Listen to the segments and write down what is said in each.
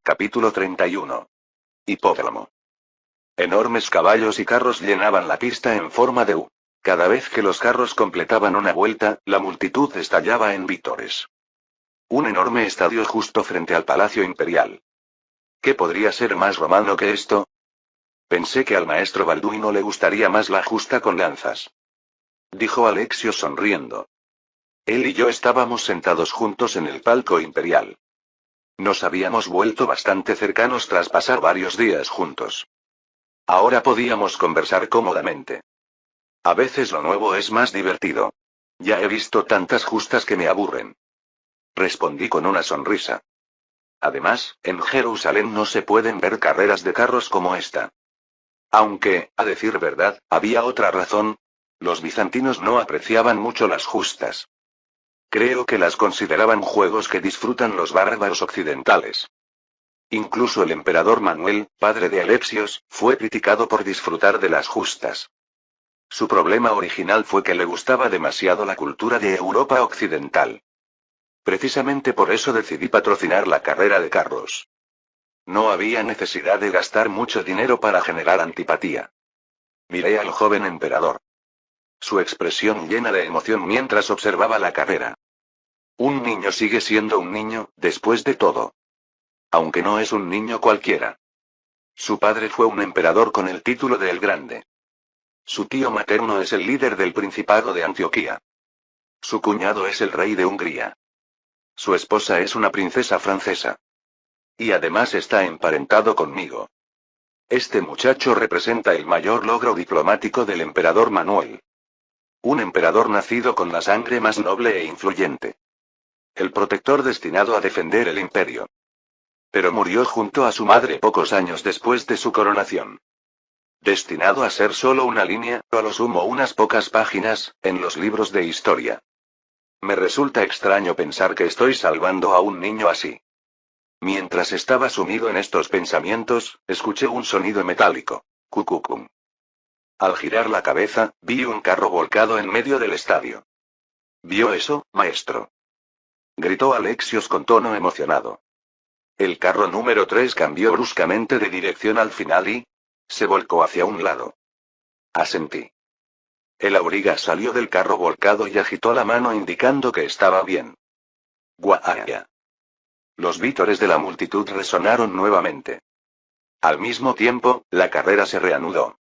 Capítulo 31. Hipódromo. Enormes caballos y carros llenaban la pista en forma de U. Cada vez que los carros completaban una vuelta, la multitud estallaba en vítores. Un enorme estadio justo frente al Palacio Imperial. ¿Qué podría ser más romano que esto? Pensé que al maestro Balduino le gustaría más la justa con lanzas. Dijo Alexio sonriendo. Él y yo estábamos sentados juntos en el palco imperial. Nos habíamos vuelto bastante cercanos tras pasar varios días juntos. Ahora podíamos conversar cómodamente. A veces lo nuevo es más divertido. Ya he visto tantas justas que me aburren. Respondí con una sonrisa. Además, en Jerusalén no se pueden ver carreras de carros como esta. Aunque, a decir verdad, había otra razón. Los bizantinos no apreciaban mucho las justas. Creo que las consideraban juegos que disfrutan los bárbaros occidentales. Incluso el emperador Manuel, padre de Alexios, fue criticado por disfrutar de las justas. Su problema original fue que le gustaba demasiado la cultura de Europa occidental. Precisamente por eso decidí patrocinar la carrera de carros. No había necesidad de gastar mucho dinero para generar antipatía. Miré al joven emperador. Su expresión llena de emoción mientras observaba la carrera. Un niño sigue siendo un niño, después de todo. Aunque no es un niño cualquiera. Su padre fue un emperador con el título de El Grande. Su tío materno es el líder del Principado de Antioquía. Su cuñado es el rey de Hungría. Su esposa es una princesa francesa. Y además está emparentado conmigo. Este muchacho representa el mayor logro diplomático del emperador Manuel. Un emperador nacido con la sangre más noble e influyente. El protector destinado a defender el imperio. Pero murió junto a su madre pocos años después de su coronación. Destinado a ser solo una línea, o a lo sumo unas pocas páginas, en los libros de historia. Me resulta extraño pensar que estoy salvando a un niño así. Mientras estaba sumido en estos pensamientos, escuché un sonido metálico. Cucucum. Al girar la cabeza, vi un carro volcado en medio del estadio. ¿Vio eso, maestro? Gritó Alexios con tono emocionado. El carro número 3 cambió bruscamente de dirección al final y se volcó hacia un lado. Asentí. El auriga salió del carro volcado y agitó la mano indicando que estaba bien. ¡Guaya! Los vítores de la multitud resonaron nuevamente. Al mismo tiempo, la carrera se reanudó.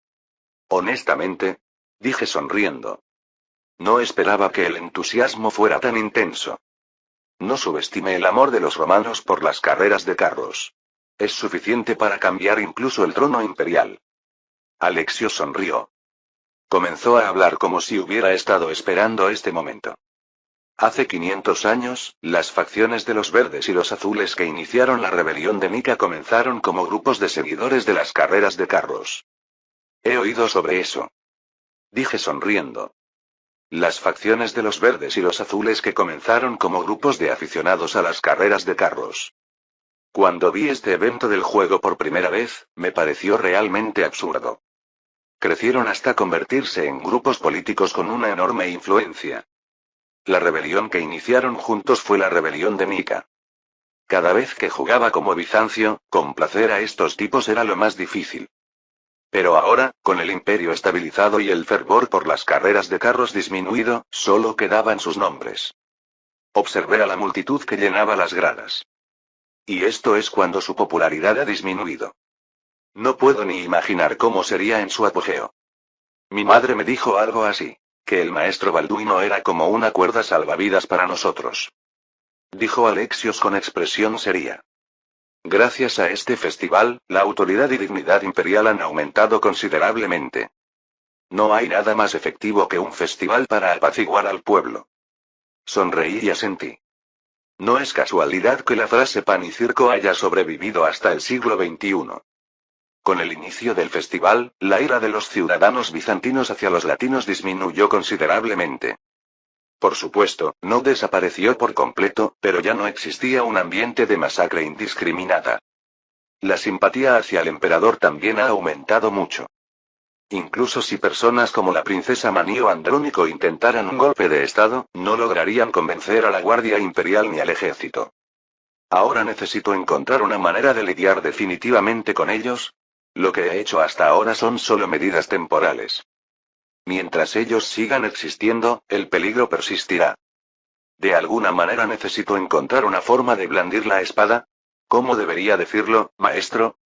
Honestamente, dije sonriendo. No esperaba que el entusiasmo fuera tan intenso. No subestime el amor de los romanos por las carreras de carros. Es suficiente para cambiar incluso el trono imperial. Alexio sonrió. Comenzó a hablar como si hubiera estado esperando este momento. Hace 500 años, las facciones de los verdes y los azules que iniciaron la rebelión de Nica comenzaron como grupos de seguidores de las carreras de carros. He oído sobre eso. Dije sonriendo. Las facciones de los verdes y los azules que comenzaron como grupos de aficionados a las carreras de carros. Cuando vi este evento del juego por primera vez, me pareció realmente absurdo. Crecieron hasta convertirse en grupos políticos con una enorme influencia. La rebelión que iniciaron juntos fue la rebelión de Nica. Cada vez que jugaba como Bizancio, complacer a estos tipos era lo más difícil. Pero ahora, con el imperio estabilizado y el fervor por las carreras de carros disminuido, solo quedaban sus nombres. Observé a la multitud que llenaba las gradas. Y esto es cuando su popularidad ha disminuido. No puedo ni imaginar cómo sería en su apogeo. Mi madre me dijo algo así, que el maestro Balduino era como una cuerda salvavidas para nosotros. Dijo Alexios con expresión seria. Gracias a este festival, la autoridad y dignidad imperial han aumentado considerablemente. No hay nada más efectivo que un festival para apaciguar al pueblo. Sonreí y asentí. No es casualidad que la frase pan y circo haya sobrevivido hasta el siglo XXI. Con el inicio del festival, la ira de los ciudadanos bizantinos hacia los latinos disminuyó considerablemente. Por supuesto, no desapareció por completo, pero ya no existía un ambiente de masacre indiscriminada. La simpatía hacia el emperador también ha aumentado mucho. Incluso si personas como la princesa Manio Andrónico intentaran un golpe de estado, no lograrían convencer a la Guardia Imperial ni al ejército. Ahora necesito encontrar una manera de lidiar definitivamente con ellos. Lo que he hecho hasta ahora son solo medidas temporales. Mientras ellos sigan existiendo, el peligro persistirá. De alguna manera necesito encontrar una forma de blandir la espada. ¿Cómo debería decirlo, maestro?,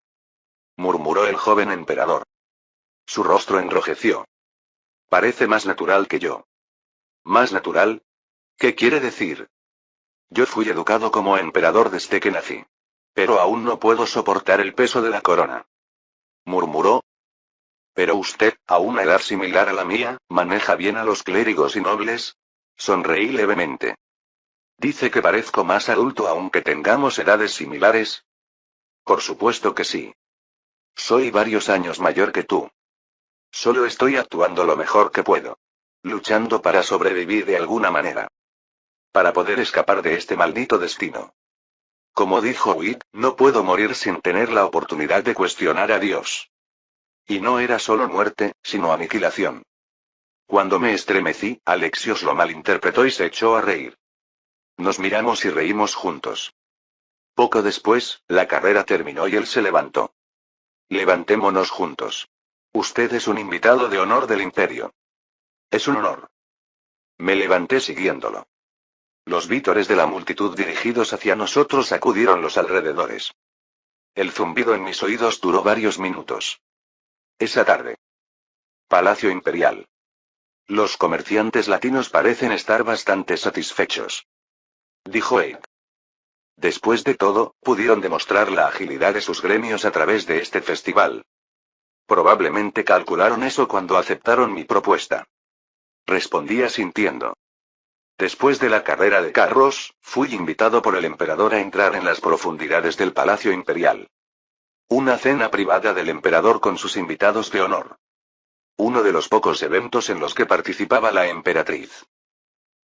murmuró el joven emperador. Su rostro enrojeció. Parece más natural que yo. ¿Más natural? ¿Qué quiere decir? Yo fui educado como emperador desde que nací. Pero aún no puedo soportar el peso de la corona. Murmuró. Pero usted, a una edad similar a la mía, maneja bien a los clérigos y nobles. Sonreí levemente. ¿Dice que parezco más adulto aunque tengamos edades similares? Por supuesto que sí. Soy varios años mayor que tú. Solo estoy actuando lo mejor que puedo. Luchando para sobrevivir de alguna manera. Para poder escapar de este maldito destino. Como dijo Witt, no puedo morir sin tener la oportunidad de cuestionar a Dios. Y no era solo muerte, sino aniquilación. Cuando me estremecí, Alexios lo malinterpretó y se echó a reír. Nos miramos y reímos juntos. Poco después, la carrera terminó y él se levantó. Levantémonos juntos. Usted es un invitado de honor del imperio. Es un honor. Me levanté siguiéndolo. Los vítores de la multitud dirigidos hacia nosotros sacudieron los alrededores. El zumbido en mis oídos duró varios minutos. Esa tarde. Palacio Imperial. Los comerciantes latinos parecen estar bastante satisfechos. Dijo Eid. Después de todo, pudieron demostrar la agilidad de sus gremios a través de este festival. Probablemente calcularon eso cuando aceptaron mi propuesta. Respondí asintiendo. Después de la carrera de carros, fui invitado por el emperador a entrar en las profundidades del Palacio Imperial. Una cena privada del emperador con sus invitados de honor. Uno de los pocos eventos en los que participaba la emperatriz.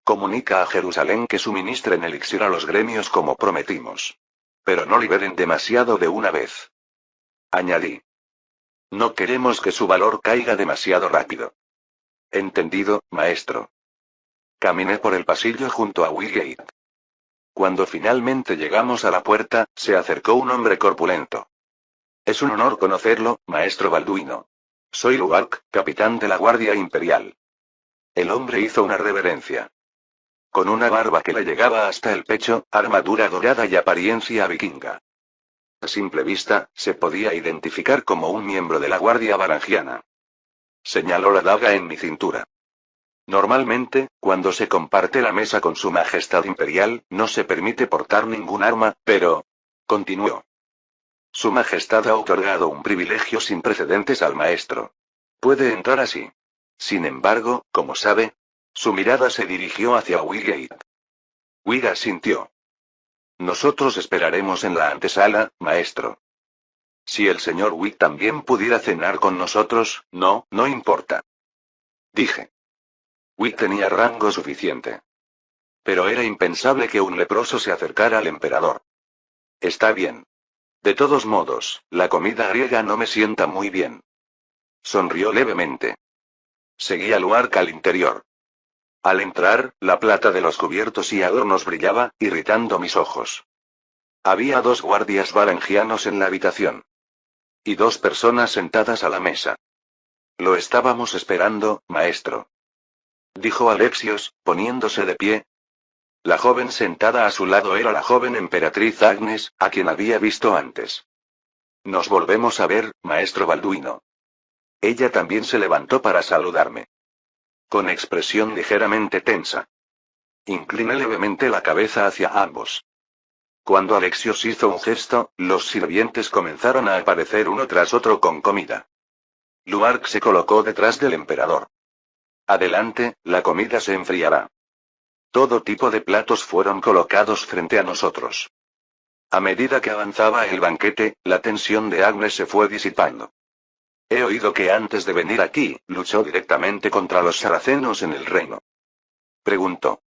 Comunica a Jerusalén que suministren elixir a los gremios como prometimos. Pero no liberen demasiado de una vez. Añadí. No queremos que su valor caiga demasiado rápido. Entendido, maestro. Caminé por el pasillo junto a Willgate. Cuando finalmente llegamos a la puerta, se acercó un hombre corpulento. Es un honor conocerlo, maestro Balduino. Soy Luark, capitán de la Guardia Imperial. El hombre hizo una reverencia. Con una barba que le llegaba hasta el pecho, armadura dorada y apariencia vikinga. A simple vista, se podía identificar como un miembro de la Guardia Varangiana. Señaló la daga en mi cintura. Normalmente, cuando se comparte la mesa con su majestad imperial, no se permite portar ningún arma, pero... continuó. Su majestad ha otorgado un privilegio sin precedentes al maestro. Puede entrar así. Sin embargo, como sabe, su mirada se dirigió hacia Willgate. Will asintió. Nosotros esperaremos en la antesala, maestro. Si el señor Witt también pudiera cenar con nosotros, no importa. Dije. Witt tenía rango suficiente. Pero era impensable que un leproso se acercara al emperador. Está bien. De todos modos, la comida griega no me sienta muy bien. Sonrió levemente. Seguí a Luark al interior. Al entrar, la plata de los cubiertos y adornos brillaba, irritando mis ojos. Había 2 guardias varangianos en la habitación. Y 2 personas sentadas a la mesa. Lo estábamos esperando, maestro. Dijo Alexios, poniéndose de pie. La joven sentada a su lado era la joven emperatriz Agnes, a quien había visto antes. Nos volvemos a ver, maestro Balduino. Ella también se levantó para saludarme. Con expresión ligeramente tensa. Incliné levemente la cabeza hacia ambos. Cuando Alexios hizo un gesto, los sirvientes comenzaron a aparecer uno tras otro con comida. Luark se colocó detrás del emperador. Adelante, la comida se enfriará. Todo tipo de platos fueron colocados frente a nosotros. A medida que avanzaba el banquete, la tensión de Agnes se fue disipando. He oído que antes de venir aquí, luchó directamente contra los saracenos en el reino. Preguntó.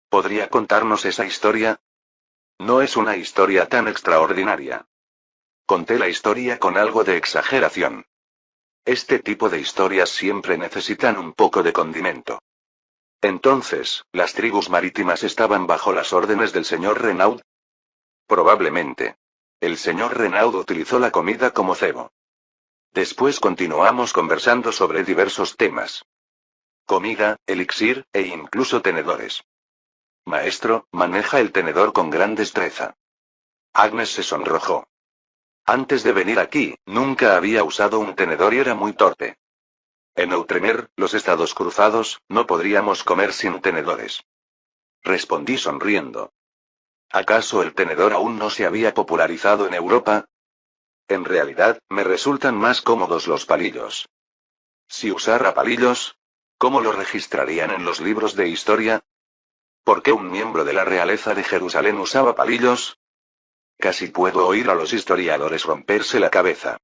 ¿Podría contarnos esa historia? No es una historia tan extraordinaria. Conté la historia con algo de exageración. Este tipo de historias siempre necesitan un poco de condimento. Entonces, ¿las tribus marítimas estaban bajo las órdenes del señor Renaud? Probablemente. El señor Renaud utilizó la comida como cebo. Después continuamos conversando sobre diversos temas. Comida, elixir, e incluso tenedores. Maestro, maneja el tenedor con gran destreza. Agnes se sonrojó. Antes de venir aquí, nunca había usado un tenedor y era muy torpe. En Outremer, los estados cruzados, no podríamos comer sin tenedores. Respondí sonriendo. ¿Acaso el tenedor aún no se había popularizado en Europa? En realidad, me resultan más cómodos los palillos. Si usara palillos, ¿cómo lo registrarían en los libros de historia? ¿Por qué un miembro de la realeza de Jerusalén usaba palillos? Casi puedo oír a los historiadores romperse la cabeza.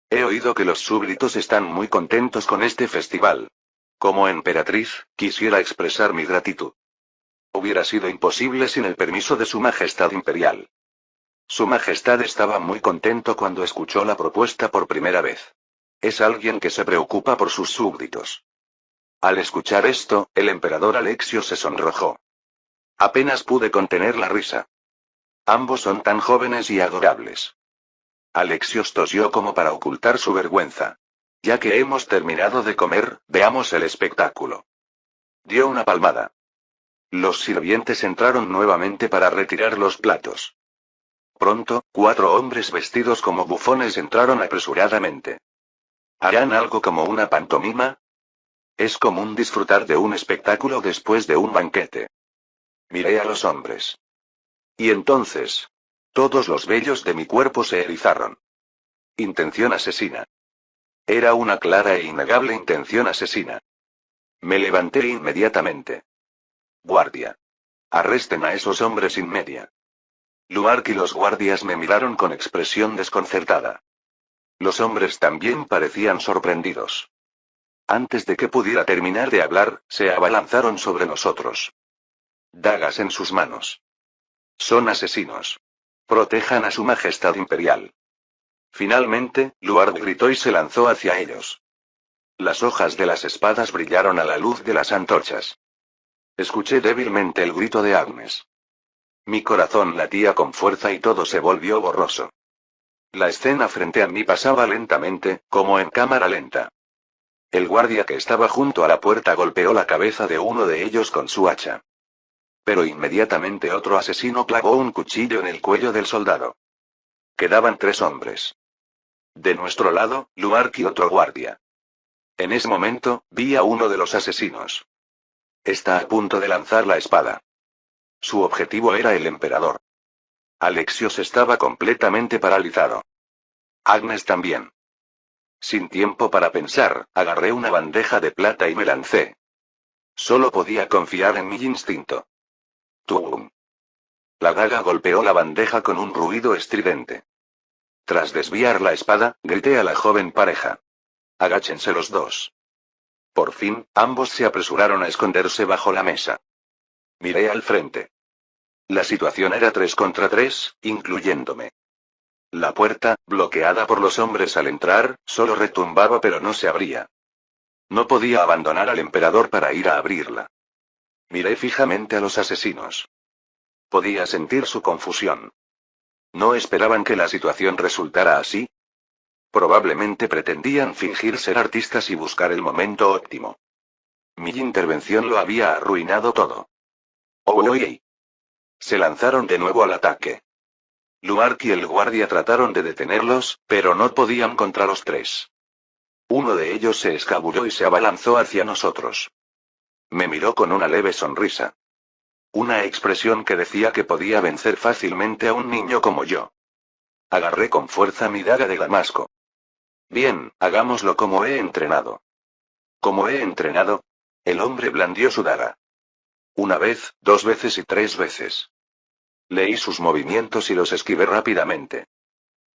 He oído que los súbditos están muy contentos con este festival. Como emperatriz, quisiera expresar mi gratitud. Hubiera sido imposible sin el permiso de Su Majestad Imperial. Su Majestad estaba muy contento cuando escuchó la propuesta por primera vez. Es alguien que se preocupa por sus súbditos. Al escuchar esto, el emperador Alexio se sonrojó. Apenas pude contener la risa. Ambos son tan jóvenes y adorables. Alexios tosió como para ocultar su vergüenza. Ya que hemos terminado de comer, veamos el espectáculo. Dio una palmada. Los sirvientes entraron nuevamente para retirar los platos. Pronto, 4 hombres vestidos como bufones entraron apresuradamente. ¿Harán algo como una pantomima? Es común disfrutar de un espectáculo después de un banquete. Miré a los hombres. Y entonces, todos los vellos de mi cuerpo se erizaron. Intención asesina. Era una clara e innegable intención asesina. Me levanté inmediatamente. Guardia. Arresten a esos hombres inmedia. Luark y los guardias me miraron con expresión desconcertada. Los hombres también parecían sorprendidos. Antes de que pudiera terminar de hablar, se abalanzaron sobre nosotros. Dagas en sus manos. Son asesinos. Protejan a Su Majestad Imperial. Finalmente, Luard gritó y se lanzó hacia ellos. Las hojas de las espadas brillaron a la luz de las antorchas. Escuché débilmente el grito de Agnes. Mi corazón latía con fuerza y todo se volvió borroso. La escena frente a mí pasaba lentamente, como en cámara lenta. El guardia que estaba junto a la puerta golpeó la cabeza de uno de ellos con su hacha. Pero inmediatamente otro asesino clavó un cuchillo en el cuello del soldado. Quedaban 3 hombres. De nuestro lado, Luark y otro guardia. En ese momento, vi a uno de los asesinos. Está a punto de lanzar la espada. Su objetivo era el emperador. Alexios estaba completamente paralizado. Agnes también. Sin tiempo para pensar, agarré una bandeja de plata y me lancé. Solo podía confiar en mi instinto. ¡Tum! La daga golpeó la bandeja con un ruido estridente. Tras desviar la espada, grité a la joven pareja. Agáchense los dos. Por fin, ambos se apresuraron a esconderse bajo la mesa. Miré al frente. La situación era 3 contra 3, incluyéndome. La puerta, bloqueada por los hombres al entrar, solo retumbaba pero no se abría. No podía abandonar al emperador para ir a abrirla. Miré fijamente a los asesinos. Podía sentir su confusión. ¿No esperaban que la situación resultara así? Probablemente pretendían fingir ser artistas y buscar el momento óptimo. Mi intervención lo había arruinado todo. ¡Oye! Se lanzaron de nuevo al ataque. Luark y el guardia trataron de detenerlos, pero no podían contra los 3. Uno de ellos se escabulló y se abalanzó hacia nosotros. Me miró con una leve sonrisa. Una expresión que decía que podía vencer fácilmente a un niño como yo. Agarré con fuerza mi daga de damasco. Bien, hagámoslo como he entrenado. ¿Cómo he entrenado? El hombre blandió su daga. 1 vez, 2 veces y 3 veces. Leí sus movimientos y los esquivé rápidamente.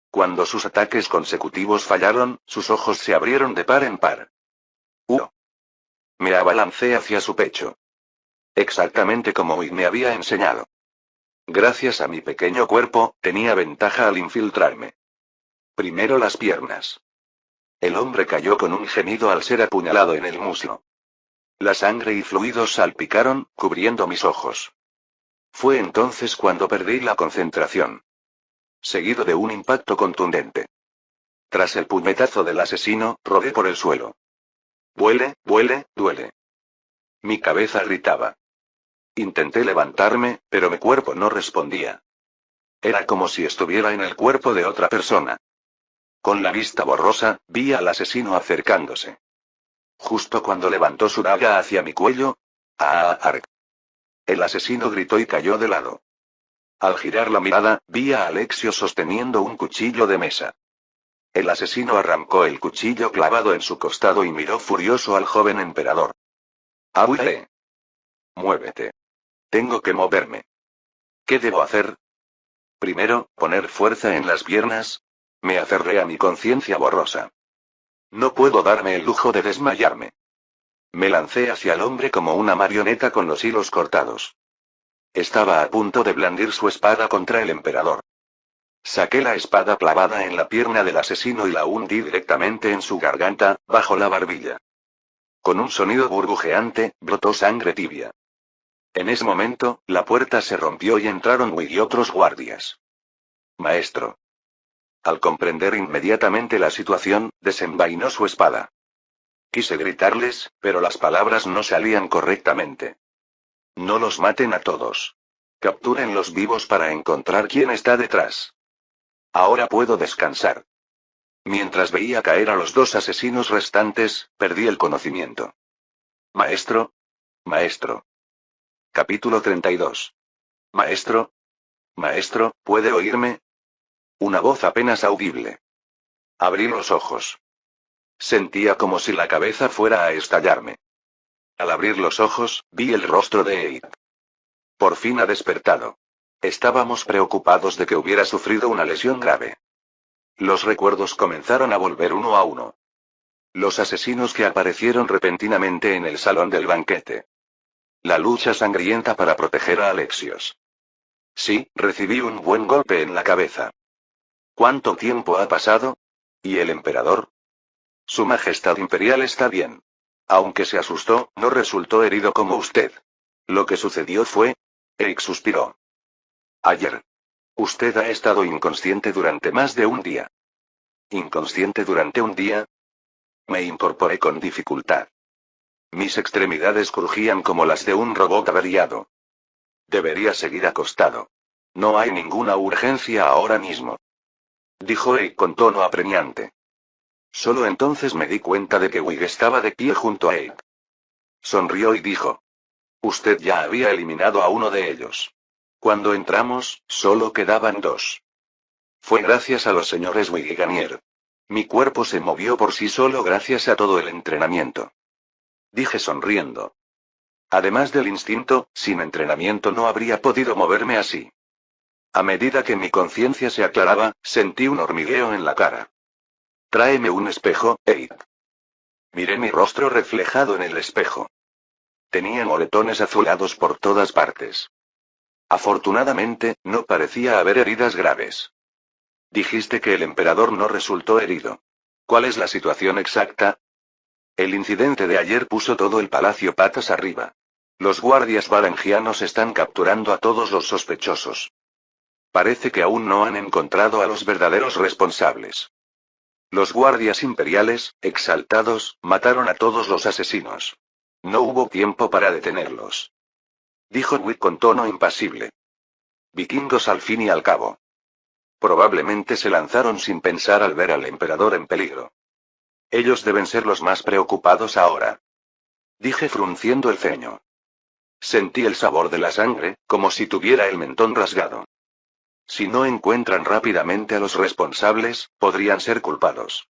Cuando sus ataques consecutivos fallaron, sus ojos se abrieron de par en par. Me abalancé hacia su pecho. Exactamente como Uy me había enseñado. Gracias a mi pequeño cuerpo, tenía ventaja al infiltrarme. Primero las piernas. El hombre cayó con un gemido al ser apuñalado en el muslo. La sangre y fluidos salpicaron, cubriendo mis ojos. Fue entonces cuando perdí la concentración. Seguido de un impacto contundente. Tras el puñetazo del asesino, rodé por el suelo. Duele, duele, duele. Mi cabeza gritaba. Intenté levantarme, pero mi cuerpo no respondía. Era como si estuviera en el cuerpo de otra persona. Con la vista borrosa, vi al asesino acercándose. Justo cuando levantó su daga hacia mi cuello. ¡Ah! Arc! El asesino gritó y cayó de lado. Al girar la mirada, vi a Alexio sosteniendo un cuchillo de mesa. El asesino arrancó el cuchillo clavado en su costado y miró furioso al joven emperador. ¡Háblale! Muévete. Tengo que moverme. ¿Qué debo hacer? Primero, poner fuerza en las piernas. Me aferré a mi conciencia borrosa. No puedo darme el lujo de desmayarme. Me lancé hacia el hombre como una marioneta con los hilos cortados. Estaba a punto de blandir su espada contra el emperador. Saqué la espada clavada en la pierna del asesino y la hundí directamente en su garganta, bajo la barbilla. Con un sonido burbujeante, brotó sangre tibia. En ese momento, la puerta se rompió y entraron Will y otros guardias. Maestro. Al comprender inmediatamente la situación, desenvainó su espada. Quise gritarles, pero las palabras no salían correctamente. No los maten a todos. Captúrenlos vivos para encontrar quién está detrás. Ahora puedo descansar. Mientras veía caer a los dos asesinos restantes, perdí el conocimiento. Maestro. Maestro. Capítulo 32. Maestro. Maestro, ¿puede oírme? Una voz apenas audible. Abrí los ojos. Sentía como si la cabeza fuera a estallarme. Al abrir los ojos, vi el rostro de Eid. Por fin ha despertado. Estábamos preocupados de que hubiera sufrido una lesión grave. Los recuerdos comenzaron a volver uno a uno. Los asesinos que aparecieron repentinamente en el salón del banquete. La lucha sangrienta para proteger a Alexios. Sí, recibí un buen golpe en la cabeza. ¿Cuánto tiempo ha pasado? ¿Y el emperador? Su Majestad Imperial está bien. Aunque se asustó, no resultó herido como usted. Lo que sucedió fue... Eik suspiró. Ayer. Usted ha estado inconsciente durante más de un día. ¿Inconsciente durante un día? Me incorporé con dificultad. Mis extremidades crujían como las de un robot averiado. Debería seguir acostado. No hay ninguna urgencia ahora mismo. Dijo Eik con tono apremiante. Solo entonces me di cuenta de que Wig estaba de pie junto a Eik. Sonrió y dijo. Usted ya había eliminado a uno de ellos. Cuando entramos, solo quedaban dos. Fue gracias a los señores Wig y Ganier. Mi cuerpo se movió por sí solo gracias a todo el entrenamiento. Dije sonriendo. Además del instinto, sin entrenamiento no habría podido moverme así. A medida que mi conciencia se aclaraba, sentí un hormigueo en la cara. Tráeme un espejo, Eid. Miré mi rostro reflejado en el espejo. Tenía moretones azulados por todas partes. Afortunadamente, no parecía haber heridas graves. Dijiste que el emperador no resultó herido. ¿Cuál es la situación exacta? El incidente de ayer puso todo el palacio patas arriba. Los guardias varangianos están capturando a todos los sospechosos. Parece que aún no han encontrado a los verdaderos responsables. Los guardias imperiales, exaltados, mataron a todos los asesinos. No hubo tiempo para detenerlos. Dijo Wick con tono impasible. Vikingos al fin y al cabo. Probablemente se lanzaron sin pensar al ver al emperador en peligro. Ellos deben ser los más preocupados ahora. Dije frunciendo el ceño. Sentí el sabor de la sangre, como si tuviera el mentón rasgado. Si no encuentran rápidamente a los responsables, podrían ser culpados.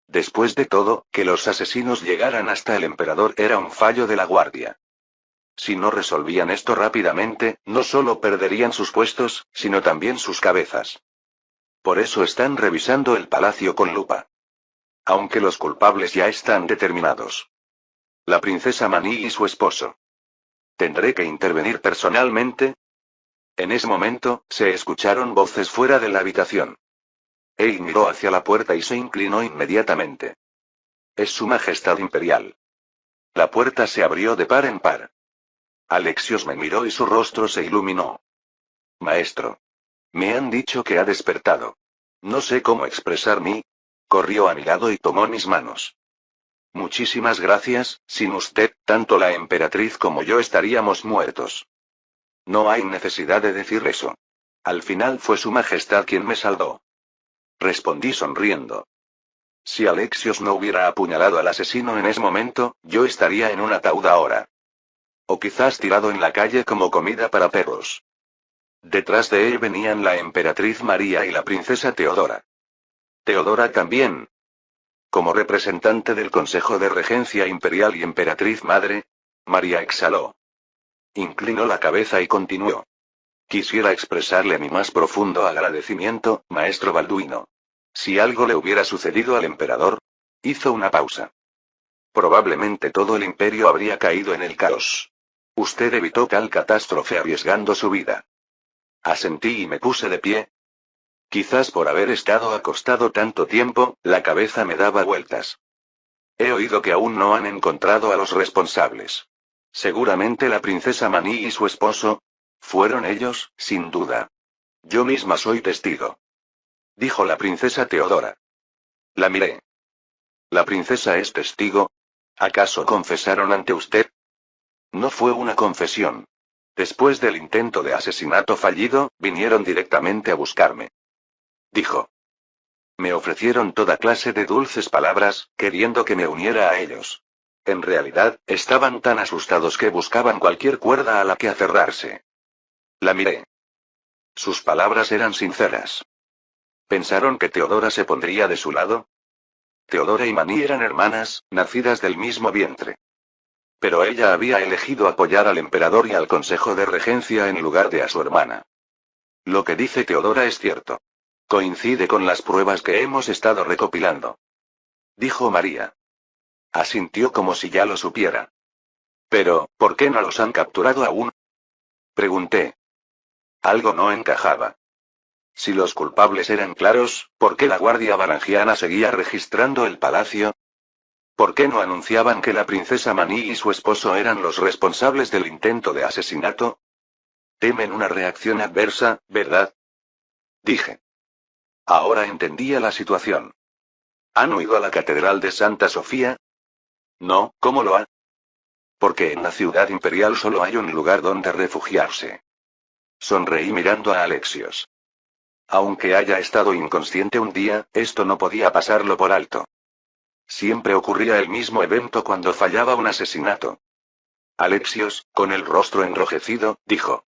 Después de todo, que los asesinos llegaran hasta el emperador era un fallo de la guardia. Si no resolvían esto rápidamente, no solo perderían sus puestos, sino también sus cabezas. Por eso están revisando el palacio con lupa. Aunque los culpables ya están determinados. La princesa Mani y su esposo. ¿Tendré que intervenir personalmente? En ese momento, se escucharon voces fuera de la habitación. Eid miró hacia la puerta y se inclinó inmediatamente. Es su Majestad Imperial. La puerta se abrió de par en par. Alexios me miró y su rostro se iluminó. Maestro. Me han dicho que ha despertado. No sé cómo expresar mi... Corrió a mi lado y tomó mis manos. Muchísimas gracias, sin usted, tanto la emperatriz como yo estaríamos muertos. No hay necesidad de decir eso. Al final fue su majestad quien me salvó. Respondí sonriendo. Si Alexios no hubiera apuñalado al asesino en ese momento, yo estaría en un ataúd ahora. O quizás tirado en la calle como comida para perros. Detrás de él venían la emperatriz María y la princesa Teodora. Teodora también. Como representante del Consejo de Regencia Imperial y Emperatriz Madre, María exhaló. Inclinó la cabeza y continuó. Quisiera expresarle mi más profundo agradecimiento, maestro Balduino. Si algo le hubiera sucedido al emperador, hizo una pausa. Probablemente todo el imperio habría caído en el caos. Usted evitó tal catástrofe arriesgando su vida. Asentí y me puse de pie. Quizás por haber estado acostado tanto tiempo, la cabeza me daba vueltas. He oído que aún no han encontrado a los responsables. Seguramente la princesa Maní y su esposo. Fueron ellos, sin duda. Yo misma soy testigo. Dijo la princesa Teodora. La miré. ¿La princesa es testigo? ¿Acaso confesaron ante usted? No fue una confesión. Después del intento de asesinato fallido, vinieron directamente a buscarme. Dijo. Me ofrecieron toda clase de dulces palabras, queriendo que me uniera a ellos. En realidad, estaban tan asustados que buscaban cualquier cuerda a la que aferrarse. La miré. Sus palabras eran sinceras. ¿Pensaron que Teodora se pondría de su lado? Teodora y Maní eran hermanas, nacidas del mismo vientre. Pero ella había elegido apoyar al emperador y al Consejo de Regencia en lugar de a su hermana. Lo que dice Teodora es cierto. Coincide con las pruebas que hemos estado recopilando. Dijo María. Asintió como si ya lo supiera. Pero, ¿por qué no los han capturado aún? Pregunté. Algo no encajaba. Si los culpables eran claros, ¿por qué la Guardia Varangiana seguía registrando el palacio? ¿Por qué no anunciaban que la princesa Maní y su esposo eran los responsables del intento de asesinato? Temen una reacción adversa, ¿verdad? Dije. Ahora entendía la situación. ¿Han huido a la Catedral de Santa Sofía? No, ¿cómo lo ha? Porque en la ciudad imperial solo hay un lugar donde refugiarse. Sonreí mirando a Alexios. Aunque haya estado inconsciente un día, esto no podía pasarlo por alto. Siempre ocurría el mismo evento cuando fallaba un asesinato. Alexios, con el rostro enrojecido, dijo.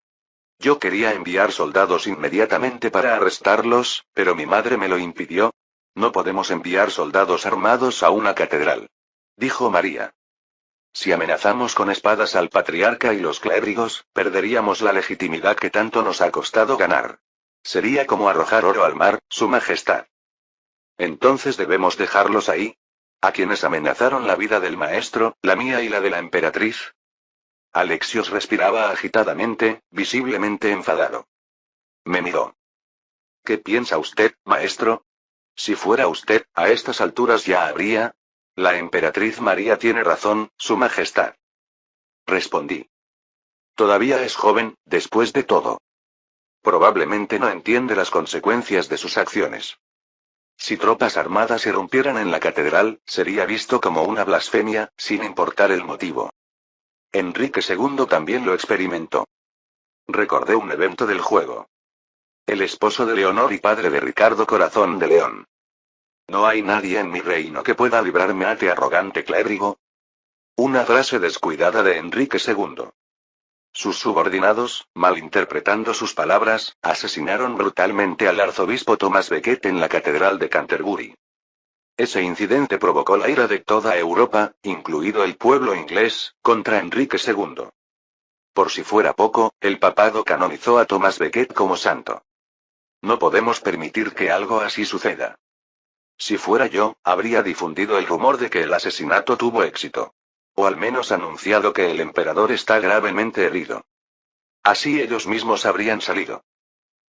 Yo quería enviar soldados inmediatamente para arrestarlos, pero mi madre me lo impidió. No podemos enviar soldados armados a una catedral. Dijo María. Si amenazamos con espadas al patriarca y los clérigos, perderíamos la legitimidad que tanto nos ha costado ganar. Sería como arrojar oro al mar, Su Majestad. Entonces debemos dejarlos ahí. ¿A quienes amenazaron la vida del maestro, la mía y la de la emperatriz? Alexios respiraba agitadamente, visiblemente enfadado. Me miró. ¿Qué piensa usted, maestro? Si fuera usted, a estas alturas ya habría. La emperatriz María tiene razón, Su Majestad. Respondí. Todavía es joven, después de todo. Probablemente no entiende las consecuencias de sus acciones. Si tropas armadas irrumpieran en la catedral, sería visto como una blasfemia, sin importar el motivo. Enrique II también lo experimentó. Recordé un evento del juego. El esposo de Leonor y padre de Ricardo Corazón de León. No hay nadie en mi reino que pueda librarme a este arrogante clérigo. Una frase descuidada de Enrique II. Sus subordinados, malinterpretando sus palabras, asesinaron brutalmente al arzobispo Thomas Becket en la catedral de Canterbury. Ese incidente provocó la ira de toda Europa, incluido el pueblo inglés, contra Enrique II. Por si fuera poco, el papado canonizó a Thomas Becket como santo. No podemos permitir que algo así suceda. Si fuera yo, habría difundido el rumor de que el asesinato tuvo éxito. O al menos anunciado que el emperador está gravemente herido. Así ellos mismos habrían salido.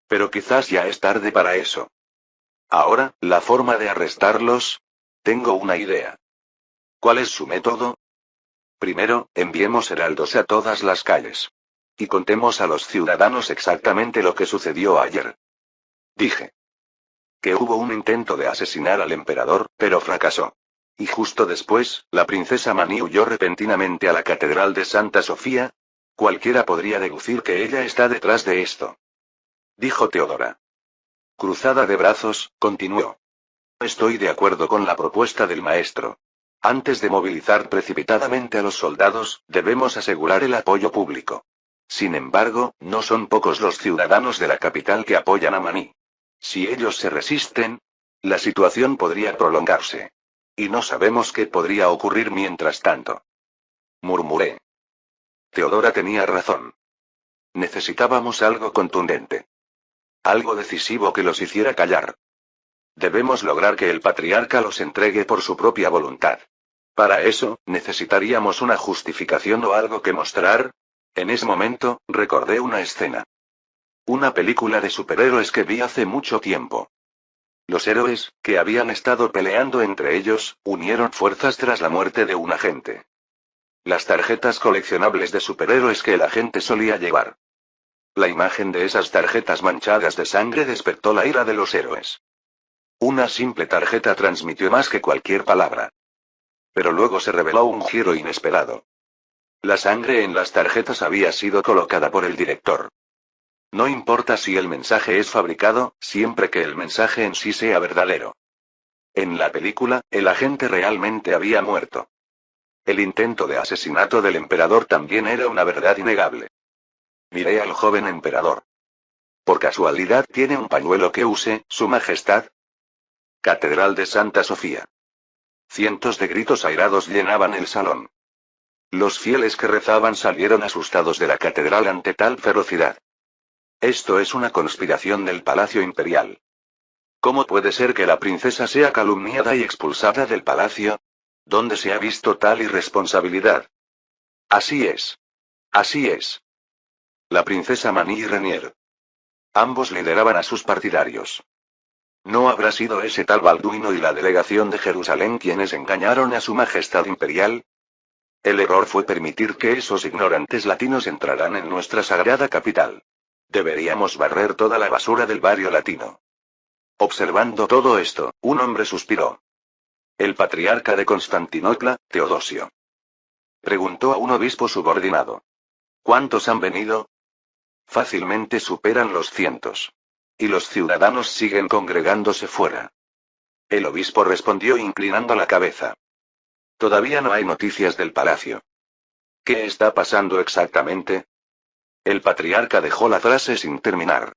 Pero quizás ya es tarde para eso. Ahora, la forma de arrestarlos. Tengo una idea. ¿Cuál es su método? Primero, enviemos heraldos a todas las calles. Y contemos a los ciudadanos exactamente lo que sucedió ayer. Dije. Que hubo un intento de asesinar al emperador, pero fracasó. Y justo después, la princesa Mani huyó repentinamente a la Catedral de Santa Sofía. Cualquiera podría deducir que ella está detrás de esto. Dijo Teodora. Cruzada de brazos, continuó. Estoy de acuerdo con la propuesta del maestro. Antes de movilizar precipitadamente a los soldados, debemos asegurar el apoyo público. Sin embargo, no son pocos los ciudadanos de la capital que apoyan a Mani. Si ellos se resisten, la situación podría prolongarse. Y no sabemos qué podría ocurrir mientras tanto. Murmuré. Teodora tenía razón. Necesitábamos algo contundente. Algo decisivo que los hiciera callar. Debemos lograr que el patriarca los entregue por su propia voluntad. Para eso, necesitaríamos una justificación o algo que mostrar. En ese momento, recordé una escena. Una película de superhéroes que vi hace mucho tiempo. Los héroes, que habían estado peleando entre ellos, unieron fuerzas tras la muerte de un agente. Las tarjetas coleccionables de superhéroes que el agente solía llevar. La imagen de esas tarjetas manchadas de sangre despertó la ira de los héroes. Una simple tarjeta transmitió más que cualquier palabra. Pero luego se reveló un giro inesperado. La sangre en las tarjetas había sido colocada por el director. No importa si el mensaje es fabricado, siempre que el mensaje en sí sea verdadero. En la película, el agente realmente había muerto. El intento de asesinato del emperador también era una verdad innegable. Miré al joven emperador. ¿Por casualidad tiene un pañuelo que use, Su Majestad? Catedral de Santa Sofía. Cientos de gritos airados llenaban el salón. Los fieles que rezaban salieron asustados de la catedral ante tal ferocidad. Esto es una conspiración del Palacio Imperial. ¿Cómo puede ser que la princesa sea calumniada y expulsada del palacio? ¿Dónde se ha visto tal irresponsabilidad? Así es. Así es. La princesa Mani y Renier. Ambos lideraban a sus partidarios. ¿No habrá sido ese tal Balduino y la delegación de Jerusalén quienes engañaron a su majestad imperial? El error fue permitir que esos ignorantes latinos entraran en nuestra sagrada capital. Deberíamos barrer toda la basura del barrio latino. Observando todo esto, un hombre suspiró. El patriarca de Constantinopla, Teodosio. Preguntó a un obispo subordinado. ¿Cuántos han venido? Fácilmente superan los cientos. Y los ciudadanos siguen congregándose fuera. El obispo respondió inclinando la cabeza. Todavía no hay noticias del palacio. ¿Qué está pasando exactamente? El patriarca dejó la frase sin terminar.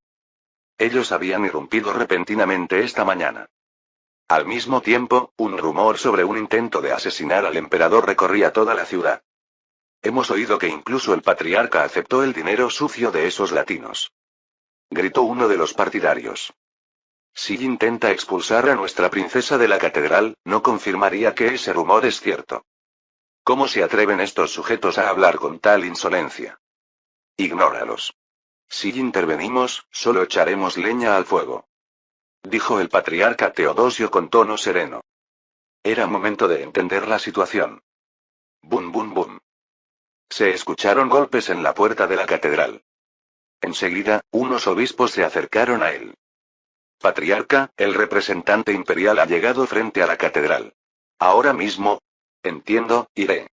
Ellos habían irrumpido repentinamente esta mañana. Al mismo tiempo, un rumor sobre un intento de asesinar al emperador recorría toda la ciudad. Hemos oído que incluso el patriarca aceptó el dinero sucio de esos latinos. Gritó uno de los partidarios. Si intenta expulsar a nuestra princesa de la catedral, no confirmaría que ese rumor es cierto. ¿Cómo se atreven estos sujetos a hablar con tal insolencia? Ignóralos. Si intervenimos, solo echaremos leña al fuego. Dijo el patriarca Teodosio con tono sereno. Era momento de entender la situación. Bum bum bum. Se escucharon golpes en la puerta de la catedral. Enseguida, unos obispos se acercaron a él. Patriarca, el representante imperial ha llegado frente a la catedral. Ahora mismo. Entiendo, iré.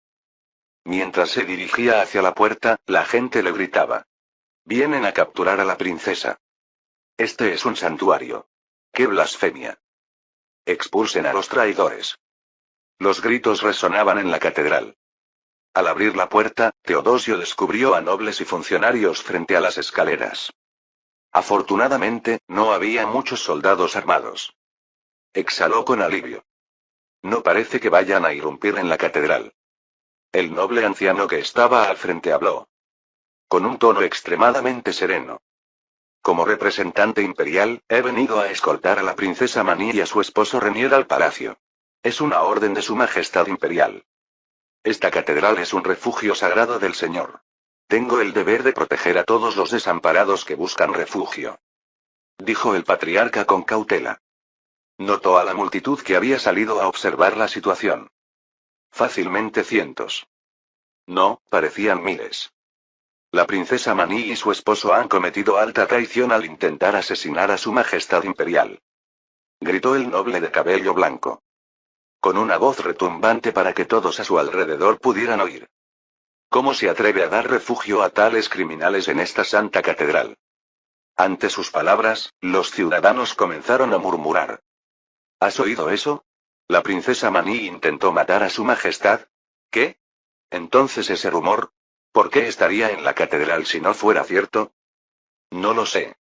Mientras se dirigía hacia la puerta, la gente le gritaba. Vienen a capturar a la princesa. Este es un santuario. ¡Qué blasfemia! Expulsen a los traidores. Los gritos resonaban en la catedral. Al abrir la puerta, Teodosio descubrió a nobles y funcionarios frente a las escaleras. Afortunadamente, no había muchos soldados armados. Exhaló con alivio. No parece que vayan a irrumpir en la catedral. El noble anciano que estaba al frente habló. Con un tono extremadamente sereno. Como representante imperial, he venido a escoltar a la princesa Mani y a su esposo Renier al palacio. Es una orden de su majestad imperial. Esta catedral es un refugio sagrado del Señor. Tengo el deber de proteger a todos los desamparados que buscan refugio. Dijo el patriarca con cautela. Notó a la multitud que había salido a observar la situación. Fácilmente cientos. No, parecían miles. La princesa Maní y su esposo han cometido alta traición al intentar asesinar a su majestad imperial. Gritó el noble de cabello blanco. Con una voz retumbante para que todos a su alrededor pudieran oír. ¿Cómo se atreve a dar refugio a tales criminales en esta santa catedral? Ante sus palabras, los ciudadanos comenzaron a murmurar. ¿Has oído eso? ¿La princesa Maní intentó matar a su majestad? ¿Qué? Entonces ese rumor, ¿por qué estaría en la catedral si no fuera cierto? No lo sé.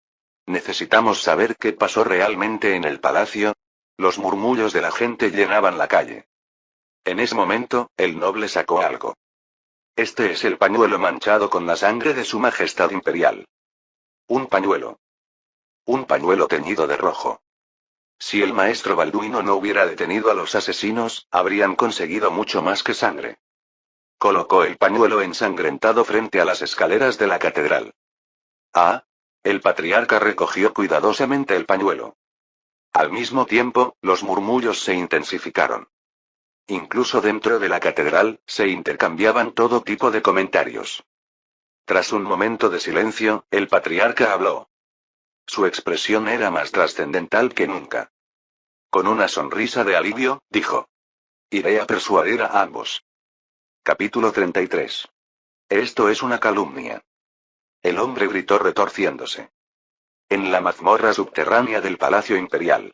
Necesitamos saber qué pasó realmente en el palacio. Los murmullos de la gente llenaban la calle. En ese momento, el noble sacó algo. Este es el pañuelo manchado con la sangre de su majestad imperial. Un pañuelo. Un pañuelo teñido de rojo. Si el maestro Balduino no hubiera detenido a los asesinos, habrían conseguido mucho más que sangre. Colocó el pañuelo ensangrentado frente a las escaleras de la catedral. Ah. El patriarca recogió cuidadosamente el pañuelo. Al mismo tiempo, los murmullos se intensificaron. Incluso dentro de la catedral, se intercambiaban todo tipo de comentarios. Tras un momento de silencio, el patriarca habló. Su expresión era más trascendental que nunca. Con una sonrisa de alivio, dijo. Iré a persuadir a ambos. Capítulo 33. Esto es una calumnia. El hombre gritó retorciéndose. En la mazmorra subterránea del Palacio Imperial.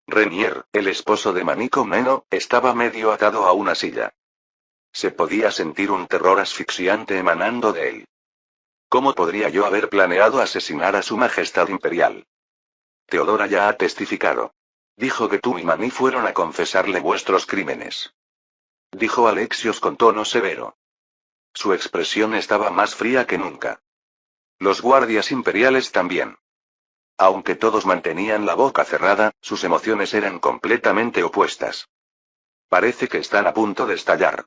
Renier, el esposo de Maniko Meno, estaba medio atado a una silla. Se podía sentir un terror asfixiante emanando de él. ¿Cómo podría yo haber planeado asesinar a su majestad imperial? Teodora ya ha testificado. Dijo que tú y Maní fueron a confesarle vuestros crímenes. Dijo Alexios con tono severo. Su expresión estaba más fría que nunca. Los guardias imperiales también. Aunque todos mantenían la boca cerrada, sus emociones eran completamente opuestas. Parece que están a punto de estallar.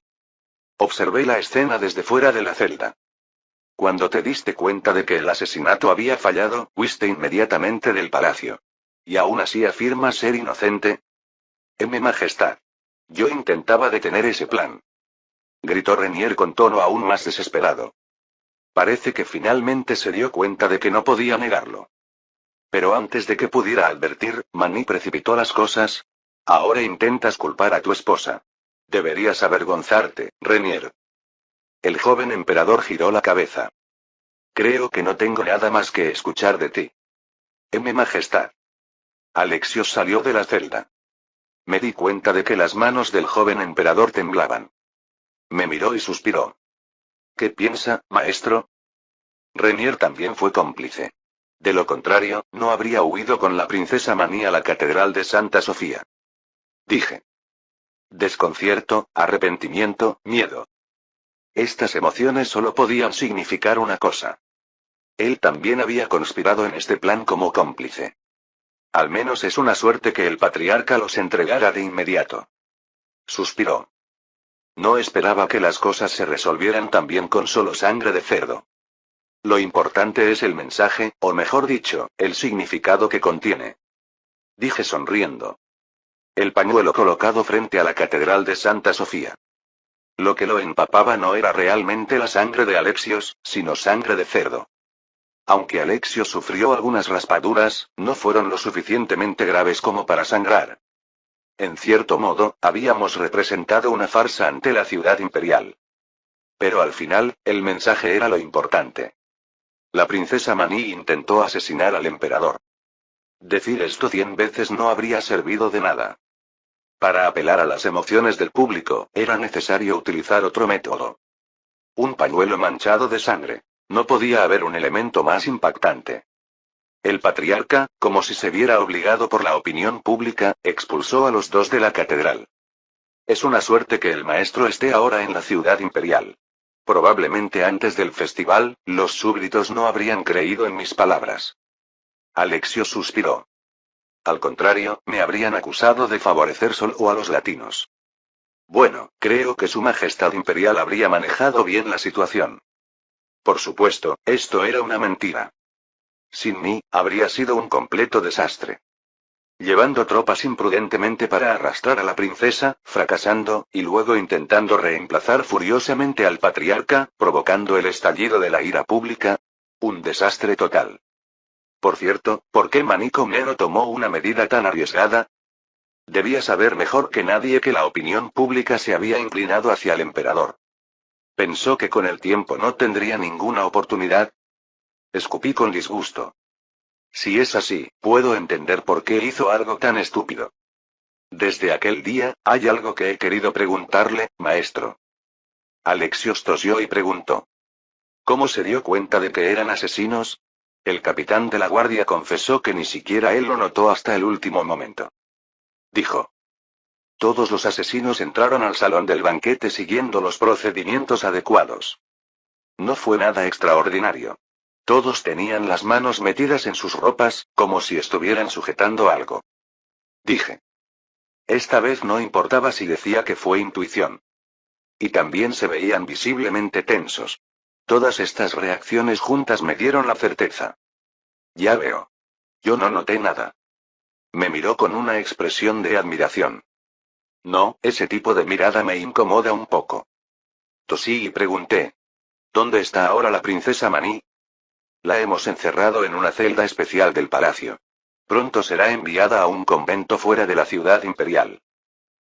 Observé la escena desde fuera de la celda. Cuando te diste cuenta de que el asesinato había fallado, huiste inmediatamente del palacio. ¿Y aún así afirmas ser inocente? Majestad. Yo intentaba detener ese plan. Gritó Renier con tono aún más desesperado. Parece que finalmente se dio cuenta de que no podía negarlo. Pero antes de que pudiera advertir, Maní precipitó las cosas. Ahora intentas culpar a tu esposa. Deberías avergonzarte, Renier. El joven emperador giró la cabeza. Creo que no tengo nada más que escuchar de ti. Majestad. Alexios salió de la celda. Me di cuenta de que las manos del joven emperador temblaban. Me miró y suspiró. ¿Qué piensa, maestro? Renier también fue cómplice. De lo contrario, no habría huido con la princesa Maní a la catedral de Santa Sofía. Dije. Desconcierto, arrepentimiento, miedo. Estas emociones solo podían significar una cosa. Él también había conspirado en este plan como cómplice. Al menos es una suerte que el patriarca los entregara de inmediato. Suspiró. No esperaba que las cosas se resolvieran tan bien con solo sangre de cerdo. Lo importante es el mensaje, o mejor dicho, el significado que contiene. Dije sonriendo. El pañuelo colocado frente a la catedral de Santa Sofía. Lo que lo empapaba no era realmente la sangre de Alexios, sino sangre de cerdo. Aunque Alexios sufrió algunas raspaduras, no fueron lo suficientemente graves como para sangrar. En cierto modo, habíamos representado una farsa ante la ciudad imperial. Pero al final, el mensaje era lo importante. La princesa Maní intentó asesinar al emperador. Decir esto 100 veces no habría servido de nada. Para apelar a las emociones del público, era necesario utilizar otro método. Un pañuelo manchado de sangre. No podía haber un elemento más impactante. El patriarca, como si se viera obligado por la opinión pública, expulsó a los dos de la catedral. Es una suerte que el maestro esté ahora en la ciudad imperial. Probablemente antes del festival, los súbditos no habrían creído en mis palabras. Alexios suspiró. Al contrario, me habrían acusado de favorecer solo a los latinos. Bueno, creo que su majestad imperial habría manejado bien la situación. Por supuesto, esto era una mentira. Sin mí, habría sido un completo desastre. llevando tropas imprudentemente para arrastrar a la princesa, fracasando, y luego intentando reemplazar furiosamente al patriarca, provocando el estallido de la ira pública. Un desastre total. Por cierto, ¿por qué Manico Meno tomó una medida tan arriesgada? Debía saber mejor que nadie que la opinión pública se había inclinado hacia el emperador. Pensó que con el tiempo no tendría ninguna oportunidad. Escupí con disgusto. Si es así, puedo entender por qué hizo algo tan estúpido. Desde aquel día, hay algo que he querido preguntarle, maestro. Alexios tosió y preguntó. ¿Cómo se dio cuenta de que eran asesinos? El capitán de la guardia confesó que ni siquiera él lo notó hasta el último momento. Dijo. Todos los asesinos entraron al salón del banquete siguiendo los procedimientos adecuados. No fue nada extraordinario. Todos tenían las manos metidas en sus ropas, como si estuvieran sujetando algo. Dije. Esta vez no importaba si decía que fue intuición. Y también se veían visiblemente tensos. Todas estas reacciones juntas me dieron la certeza. Ya veo. Yo no noté nada. Me miró con una expresión de admiración. No, ese tipo de mirada me incomoda un poco. Tosí y pregunté. ¿Dónde está ahora la princesa Maní? La hemos encerrado en una celda especial del palacio. Pronto será enviada a un convento fuera de la ciudad imperial.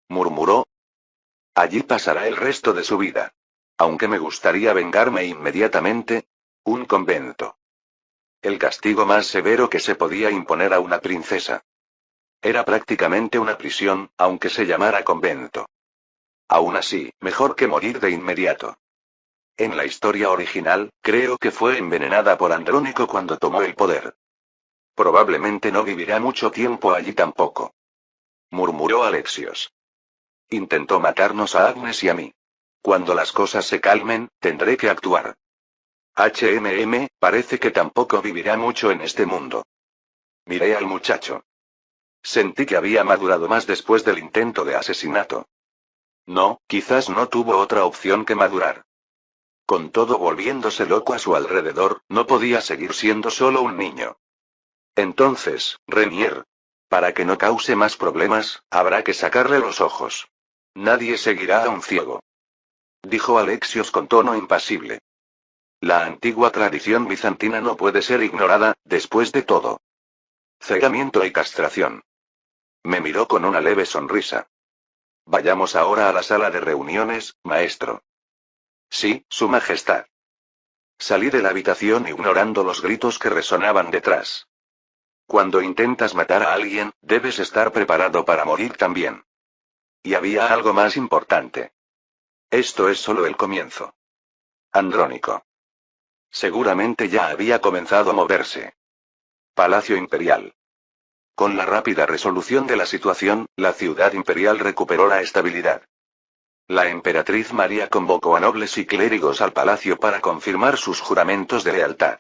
Murmuró. Allí pasará el resto de su vida. Aunque me gustaría vengarme inmediatamente. Un convento. El castigo más severo que se podía imponer a una princesa. Era prácticamente una prisión, aunque se llamara convento. Aún así, mejor que morir de inmediato. En la historia original, creo que fue envenenada por Andrónico cuando tomó el poder. Probablemente no vivirá mucho tiempo allí tampoco. Murmuró Alexios. Intentó matarnos a Agnes y a mí. Cuando las cosas se calmen, tendré que actuar. Parece que tampoco vivirá mucho en este mundo. Miré al muchacho. Sentí que había madurado más después del intento de asesinato. No, quizás no tuvo otra opción que madurar. Con todo volviéndose loco a su alrededor, no podía seguir siendo solo un niño. Entonces, Renier. Para que no cause más problemas, habrá que sacarle los ojos. Nadie seguirá a un ciego. Dijo Alexios con tono impasible. La antigua tradición bizantina no puede ser ignorada, después de todo. Cegamiento y castración. Me miró con una leve sonrisa. Vayamos ahora a la sala de reuniones, maestro. Sí, Su Majestad. Salí de la habitación ignorando los gritos que resonaban detrás. Cuando intentas matar a alguien, debes estar preparado para morir también. Y había algo más importante. Esto es solo el comienzo. Andrónico. Seguramente ya había comenzado a moverse. Palacio Imperial. Con la rápida resolución de la situación, la ciudad imperial recuperó la estabilidad. La emperatriz María convocó a nobles y clérigos al palacio para confirmar sus juramentos de lealtad.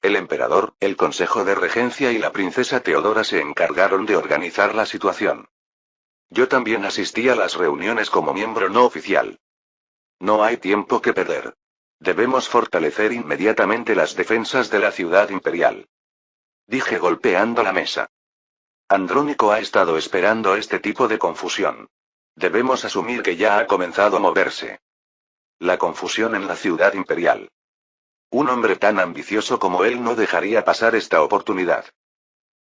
El emperador, el consejo de regencia y la princesa Teodora se encargaron de organizar la situación. Yo también asistí a las reuniones como miembro no oficial. No hay tiempo que perder. Debemos fortalecer inmediatamente las defensas de la ciudad imperial. Dije golpeando la mesa. Andrónico ha estado esperando este tipo de confusión. Debemos asumir que ya ha comenzado a moverse. La confusión en la ciudad imperial. Un hombre tan ambicioso como él no dejaría pasar esta oportunidad.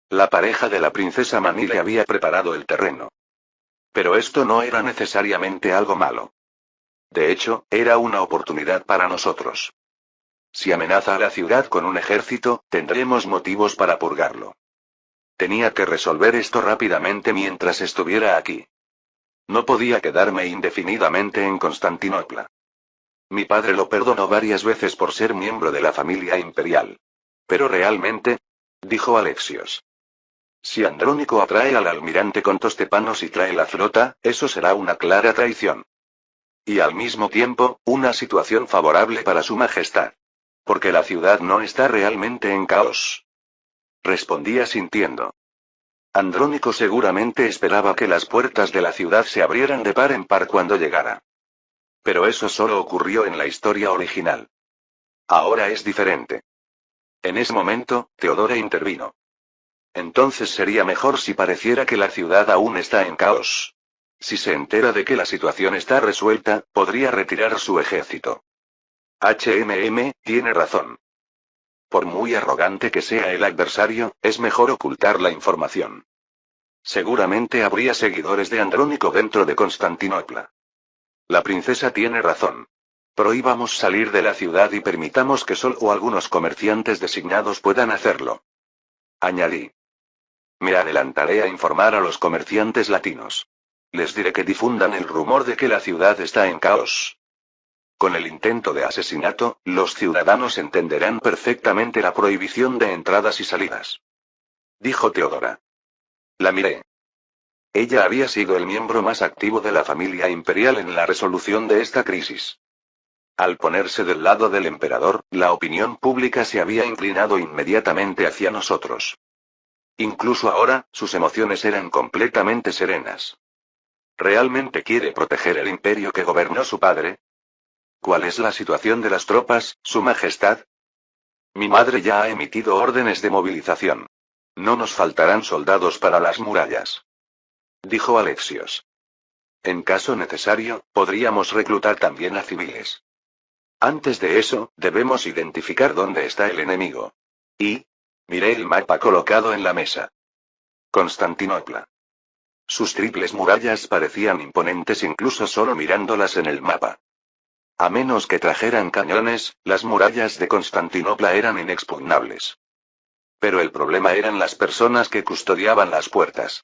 La pareja de la princesa Maní le había preparado el terreno. Pero esto no era necesariamente algo malo. De hecho, era una oportunidad para nosotros. Si amenaza a la ciudad con un ejército, tendremos motivos para purgarlo. Tenía que resolver esto rápidamente mientras estuviera aquí. No podía quedarme indefinidamente en Constantinopla. Mi padre lo perdonó varias veces por ser miembro de la familia imperial. Pero realmente, dijo Alexios. Si Andrónico atrae al almirante Contostepanos y trae la flota, eso será una clara traición. Y al mismo tiempo, una situación favorable para su majestad. Porque la ciudad no está realmente en caos. Respondía sintiendo. Andrónico seguramente esperaba que las puertas de la ciudad se abrieran de par en par cuando llegara. Pero eso solo ocurrió en la historia original. Ahora es diferente. En ese momento, Teodora intervino. Entonces sería mejor si pareciera que la ciudad aún está en caos. Si se entera de que la situación está resuelta, podría retirar su ejército. Tiene razón. Por muy arrogante que sea el adversario, es mejor ocultar la información. Seguramente habría seguidores de Andrónico dentro de Constantinopla. La princesa tiene razón. Prohibamos salir de la ciudad y permitamos que solo algunos comerciantes designados puedan hacerlo. Añadí. Me adelantaré a informar a los comerciantes latinos. Les diré que difundan el rumor de que la ciudad está en caos. Con el intento de asesinato, los ciudadanos entenderán perfectamente la prohibición de entradas y salidas. Dijo Teodora. La miré. Ella había sido el miembro más activo de la familia imperial en la resolución de esta crisis. Al ponerse del lado del emperador, la opinión pública se había inclinado inmediatamente hacia nosotros. Incluso ahora, sus emociones eran completamente serenas. ¿Realmente quiere proteger el imperio que gobernó su padre? ¿Cuál es la situación de las tropas, Su Majestad? Mi madre ya ha emitido órdenes de movilización. No nos faltarán soldados para las murallas. Dijo Alexios. En caso necesario, podríamos reclutar también a civiles. Antes de eso, debemos identificar dónde está el enemigo. Y... miré el mapa colocado en la mesa. Constantinopla. Sus triples murallas parecían imponentes incluso solo mirándolas en el mapa. A menos que trajeran cañones, las murallas de Constantinopla eran inexpugnables. Pero el problema eran las personas que custodiaban las puertas.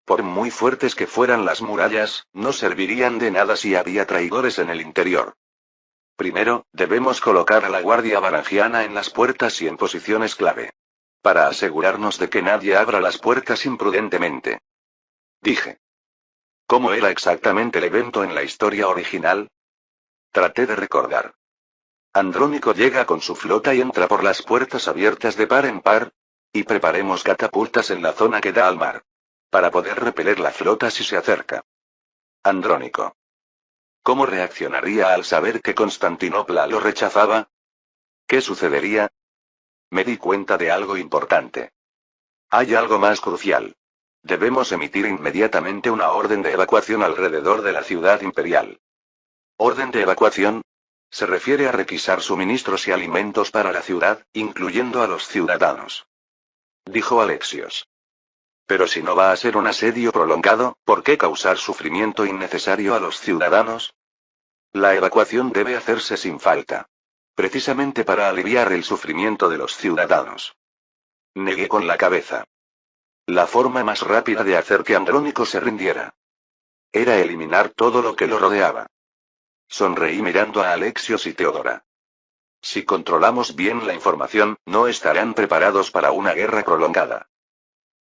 Por muy fuertes que fueran las murallas, no servirían de nada si había traidores en el interior. Primero, debemos colocar a la guardia varangiana en las puertas y en posiciones clave. Para asegurarnos de que nadie abra las puertas imprudentemente. Dije. ¿Cómo era exactamente el evento en la historia original? Traté de recordar. Andrónico llega con su flota y entra por las puertas abiertas de par en par. Y preparemos catapultas en la zona que da al mar. Para poder repeler la flota si se acerca. Andrónico. ¿Cómo reaccionaría al saber que Constantinopla lo rechazaba? ¿Qué sucedería? Me di cuenta de algo importante. Hay algo más crucial. Debemos emitir inmediatamente una orden de evacuación alrededor de la ciudad imperial. ¿Orden de evacuación? Se refiere a requisar suministros y alimentos para la ciudad, incluyendo a los ciudadanos. Dijo Alexios. Pero si no va a ser un asedio prolongado, ¿por qué causar sufrimiento innecesario a los ciudadanos? La evacuación debe hacerse sin falta. Precisamente para aliviar el sufrimiento de los ciudadanos. Negué con la cabeza. La forma más rápida de hacer que Andrónico se rindiera era eliminar todo lo que lo rodeaba. Sonreí mirando a Alexios y Teodora. Si controlamos bien la información, no estarán preparados para una guerra prolongada.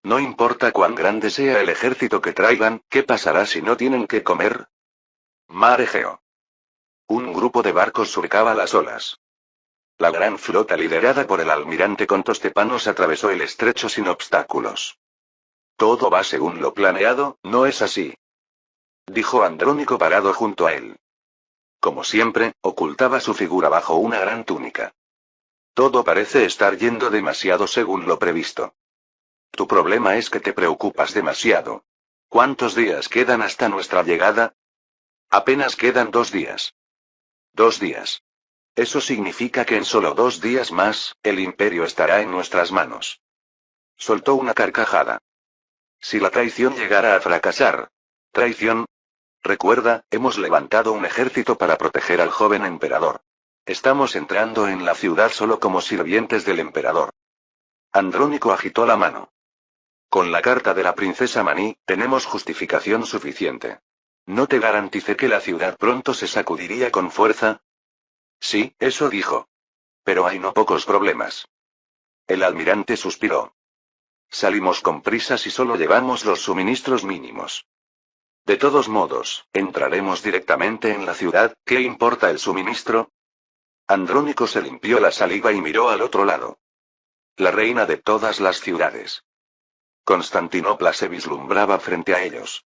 No importa cuán grande sea el ejército que traigan, ¿qué pasará si no tienen que comer? Mar Egeo. Un grupo de barcos surcaba las olas. La gran flota liderada por el almirante Contostepanos atravesó el estrecho sin obstáculos. Todo va según lo planeado, ¿no es así? Dijo Andrónico parado junto a él. Como siempre, ocultaba su figura bajo una gran túnica. Todo parece estar yendo demasiado según lo previsto. Tu problema es que te preocupas demasiado. ¿Cuántos días quedan hasta nuestra llegada? Apenas quedan 2 días. 2 días. Eso significa que en solo 2 días más, el imperio estará en nuestras manos. Soltó una carcajada. Si la traición llegara a fracasar. ¿Traición? Recuerda, hemos levantado un ejército para proteger al joven emperador. Estamos entrando en la ciudad solo como sirvientes del emperador. Andrónico agitó la mano. Con la carta de la princesa Maní, tenemos justificación suficiente. ¿No te garanticé que la ciudad pronto se sacudiría con fuerza? Sí, eso dijo. Pero hay no pocos problemas. El almirante suspiró. Salimos con prisas y solo llevamos los suministros mínimos. De todos modos, entraremos directamente en la ciudad, ¿qué importa el suministro? Andrónico se limpió la saliva y miró al otro lado. La reina de todas las ciudades. Constantinopla se vislumbraba frente a ellos.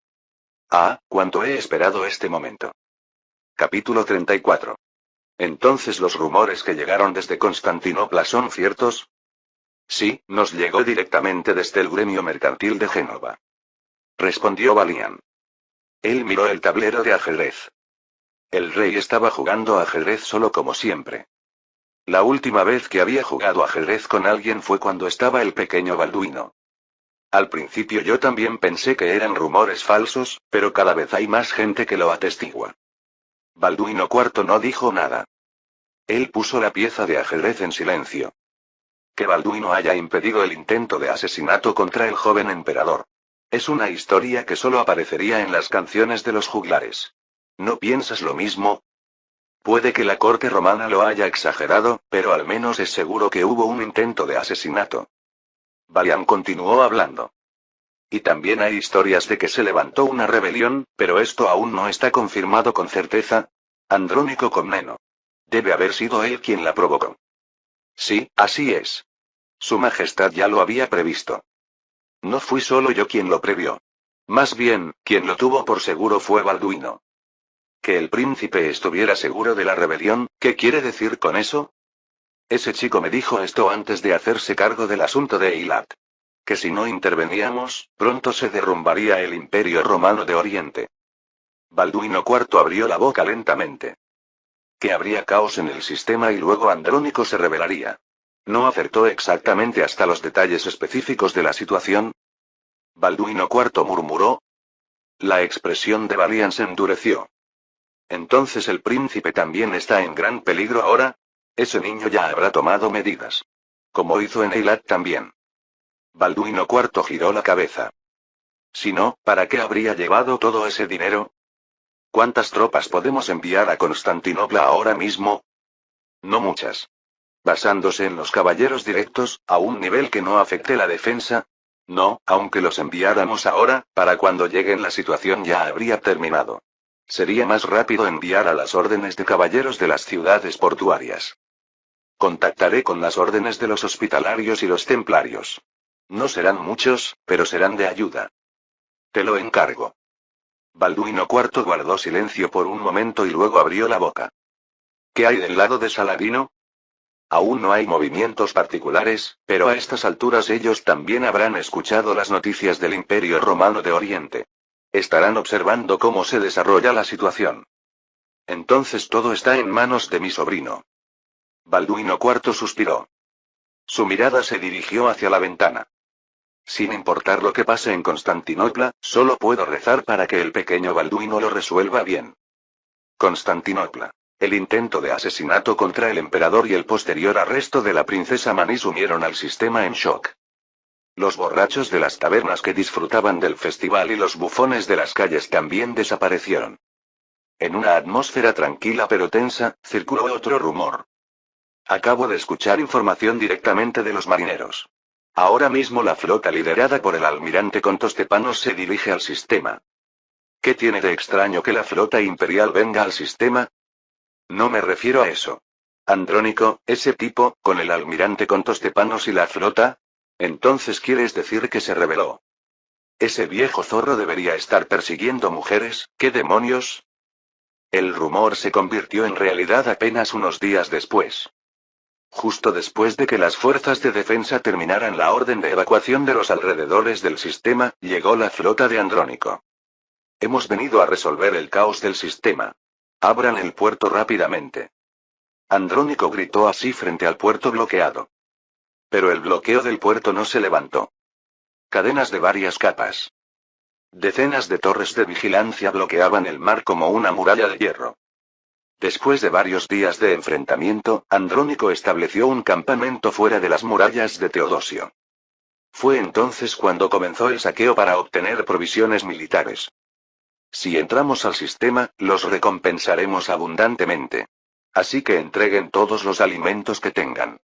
Ah, cuánto he esperado este momento. Capítulo 34. Entonces los rumores que llegaron desde Constantinopla son ciertos. Sí, nos llegó directamente desde el gremio mercantil de Génova. Respondió Valian. Él miró el tablero de ajedrez. El rey estaba jugando ajedrez solo como siempre. La última vez que había jugado ajedrez con alguien fue cuando estaba el pequeño Balduino. Al principio yo también pensé que eran rumores falsos, pero cada vez hay más gente que lo atestigua. Balduino IV no dijo nada. Él puso la pieza de ajedrez en silencio. Que Balduino haya impedido el intento de asesinato contra el joven emperador. Es una historia que solo aparecería en las canciones de los juglares. ¿No piensas lo mismo? Puede que la corte romana lo haya exagerado, pero al menos es seguro que hubo un intento de asesinato. Valian continuó hablando. Y también hay historias de que se levantó una rebelión, pero esto aún no está confirmado con certeza. Andrónico Comneno. Debe haber sido él quien la provocó. Sí, así es. Su Majestad ya lo había previsto. No fui solo yo quien lo previó. Más bien, quien lo tuvo por seguro fue Balduino. Que el príncipe estuviera seguro de la rebelión, ¿qué quiere decir con eso? Ese chico me dijo esto antes de hacerse cargo del asunto de Eilat. Que si no interveníamos, pronto se derrumbaría el imperio romano de Oriente. Balduino IV abrió la boca lentamente. Que habría caos en el sistema y luego Andrónico se rebelaría. ¿No acertó exactamente hasta los detalles específicos de la situación? Balduino IV murmuró. La expresión de Valian se endureció. Entonces el príncipe también está en gran peligro ahora. Ese niño ya habrá tomado medidas. Como hizo en Eilat también. Balduino IV giró la cabeza. Si no, ¿para qué habría llevado todo ese dinero? ¿Cuántas tropas podemos enviar a Constantinopla ahora mismo? No muchas. Basándose en los caballeros directos, a un nivel que no afecte la defensa. No, aunque los enviáramos ahora, para cuando lleguen la situación ya habría terminado. Sería más rápido enviar a las órdenes de caballeros de las ciudades portuarias. Contactaré con las órdenes de los hospitalarios y los templarios. No serán muchos, pero serán de ayuda. Te lo encargo. Balduino IV guardó silencio por un momento y luego abrió la boca. ¿Qué hay del lado de Saladino? Aún no hay movimientos particulares, pero a estas alturas ellos también habrán escuchado las noticias del Imperio Romano de Oriente. Estarán observando cómo se desarrolla la situación. Entonces todo está en manos de mi sobrino. Balduino IV suspiró. Su mirada se dirigió hacia la ventana. Sin importar lo que pase en Constantinopla, solo puedo rezar para que el pequeño Balduino lo resuelva bien. Constantinopla. El intento de asesinato contra el emperador y el posterior arresto de la princesa Maní sumieron al sistema en shock. Los borrachos de las tabernas que disfrutaban del festival y los bufones de las calles también desaparecieron. En una atmósfera tranquila pero tensa, circuló otro rumor. Acabo de escuchar información directamente de los marineros. Ahora mismo la flota liderada por el almirante Contostepanos se dirige al sistema. ¿Qué tiene de extraño que la flota imperial venga al sistema? No me refiero a eso. Andrónico, ese tipo, con el almirante Contostepanos y la flota. Entonces quieres decir que se rebeló. Ese viejo zorro debería estar persiguiendo mujeres, ¿qué demonios? El rumor se convirtió en realidad apenas unos días después. Justo después de que las fuerzas de defensa terminaran la orden de evacuación de los alrededores del sistema, llegó la flota de Andrónico. Hemos venido a resolver el caos del sistema. Abran el puerto rápidamente. Andrónico gritó así frente al puerto bloqueado. Pero el bloqueo del puerto no se levantó. Cadenas de varias capas. Decenas de torres de vigilancia bloqueaban el mar como una muralla de hierro. Después de varios días de enfrentamiento, Andrónico estableció un campamento fuera de las murallas de Teodosio. Fue entonces cuando comenzó el saqueo para obtener provisiones militares. Si entramos al sistema, los recompensaremos abundantemente. Así que entreguen todos los alimentos que tengan.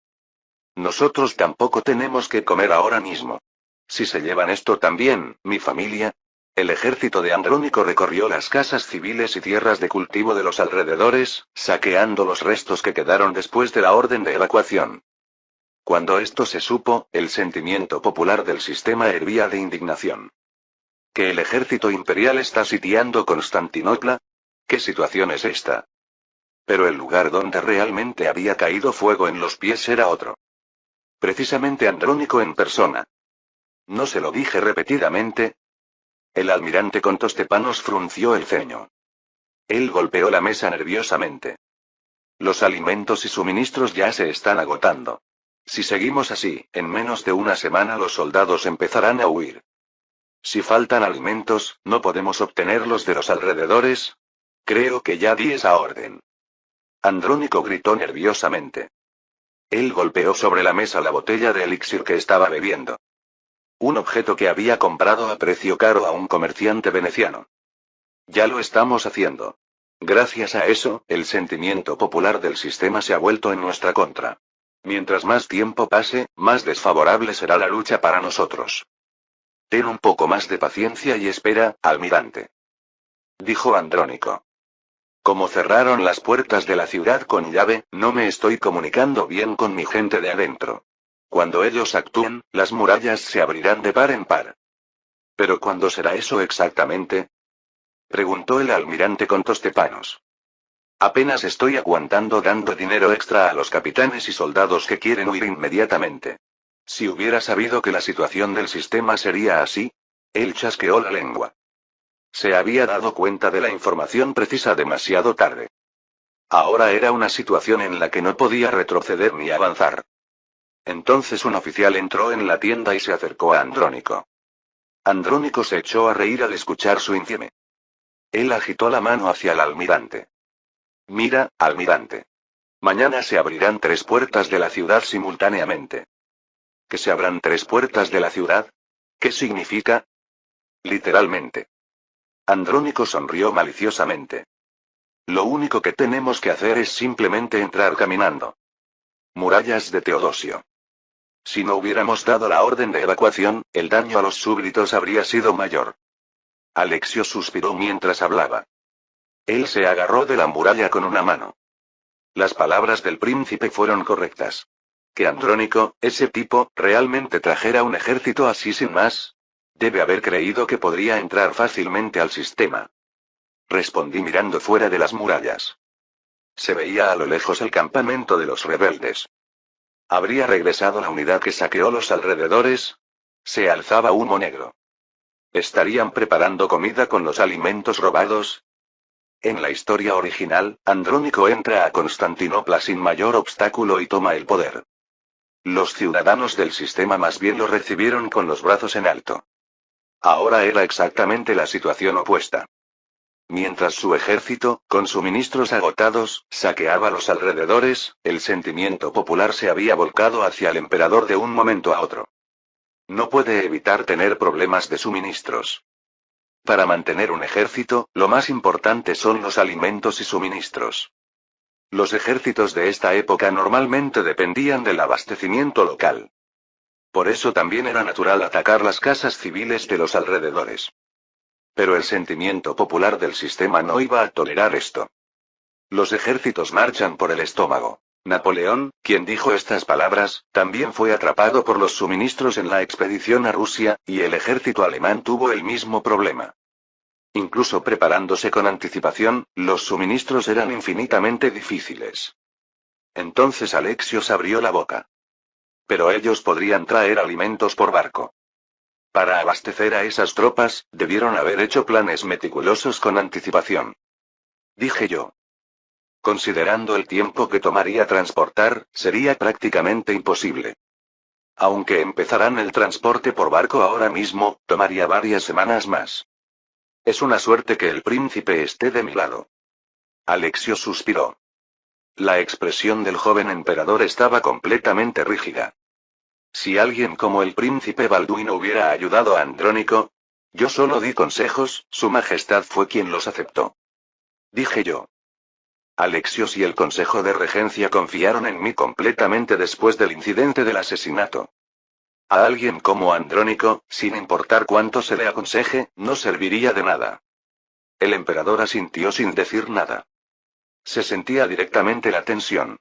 Nosotros tampoco tenemos que comer ahora mismo. Si se llevan esto también, mi familia. El ejército de Andrónico recorrió las casas civiles y tierras de cultivo de los alrededores, saqueando los restos que quedaron después de la orden de evacuación. Cuando esto se supo, el sentimiento popular del sistema hervía de indignación. ¿Que el ejército imperial está sitiando Constantinopla? ¿Qué situación es esta? Pero el lugar donde realmente había caído fuego en los pies era otro. Precisamente Andrónico en persona. ¿No se lo dije repetidamente? El almirante Contostepanos frunció el ceño. Él golpeó la mesa nerviosamente. Los alimentos y suministros ya se están agotando. Si seguimos así, en menos de una semana los soldados empezarán a huir. Si faltan alimentos, ¿no podemos obtenerlos de los alrededores? Creo que ya di esa orden. Andrónico gritó nerviosamente. Él golpeó sobre la mesa la botella de elixir que estaba bebiendo. Un objeto que había comprado a precio caro a un comerciante veneciano. Ya lo estamos haciendo. Gracias a eso, el sentimiento popular del sistema se ha vuelto en nuestra contra. Mientras más tiempo pase, más desfavorable será la lucha para nosotros. Ten un poco más de paciencia y espera, almirante. Dijo Andrónico. Como cerraron las puertas de la ciudad con llave, no me estoy comunicando bien con mi gente de adentro. Cuando ellos actúen, las murallas se abrirán de par en par. ¿Pero cuándo será eso exactamente? Preguntó el almirante Contostepanos. Apenas estoy aguantando dando dinero extra a los capitanes y soldados que quieren huir inmediatamente. Si hubiera sabido que la situación del sistema sería así, él chasqueó la lengua. Se había dado cuenta de la información precisa demasiado tarde. Ahora era una situación en la que no podía retroceder ni avanzar. Entonces un oficial entró en la tienda y se acercó a Andrónico. Andrónico se echó a reír al escuchar su infieme. Él agitó la mano hacia el almirante. Mira, almirante. Mañana se abrirán 3 puertas de la ciudad simultáneamente. ¿Que se abran 3 puertas de la ciudad? ¿Qué significa? Literalmente. Andrónico sonrió maliciosamente. Lo único que tenemos que hacer es simplemente entrar caminando. Murallas de Teodosio. Si no hubiéramos dado la orden de evacuación, el daño a los súbditos habría sido mayor. Alexio suspiró mientras hablaba. Él se agarró de la muralla con una mano. Las palabras del príncipe fueron correctas. Que Andrónico, ese tipo, realmente trajera un ejército así sin más. Debe haber creído que podría entrar fácilmente al sistema. Respondí mirando fuera de las murallas. Se veía a lo lejos el campamento de los rebeldes. ¿Habría regresado la unidad que saqueó los alrededores? Se alzaba humo negro. ¿Estarían preparando comida con los alimentos robados? En la historia original, Andrónico entra a Constantinopla sin mayor obstáculo y toma el poder. Los ciudadanos del sistema más bien lo recibieron con los brazos en alto. Ahora era exactamente la situación opuesta. Mientras su ejército, con suministros agotados, saqueaba los alrededores, el sentimiento popular se había volcado hacia el emperador de un momento a otro. No puede evitar tener problemas de suministros. Para mantener un ejército, lo más importante son los alimentos y suministros. Los ejércitos de esta época normalmente dependían del abastecimiento local. Por eso también era natural atacar las casas civiles de los alrededores. Pero el sentimiento popular del sistema no iba a tolerar esto. Los ejércitos marchan por el estómago. Napoleón, quien dijo estas palabras, también fue atrapado por los suministros en la expedición a Rusia, y el ejército alemán tuvo el mismo problema. Incluso preparándose con anticipación, los suministros eran infinitamente difíciles. Entonces Alexios abrió la boca. Pero ellos podrían traer alimentos por barco. Para abastecer a esas tropas, debieron haber hecho planes meticulosos con anticipación. Dije yo. Considerando el tiempo que tomaría transportar, sería prácticamente imposible. Aunque empezaran el transporte por barco ahora mismo, tomaría varias semanas más. Es una suerte que el príncipe esté de mi lado. Alexio suspiró. La expresión del joven emperador estaba completamente rígida. Si alguien como el príncipe Balduino hubiera ayudado a Andrónico, yo solo di consejos, su majestad fue quien los aceptó. Dije yo. Alexios y el Consejo de Regencia confiaron en mí completamente después del incidente del asesinato. A alguien como Andrónico, sin importar cuánto se le aconseje, no serviría de nada. El emperador asintió sin decir nada. Se sentía directamente la tensión.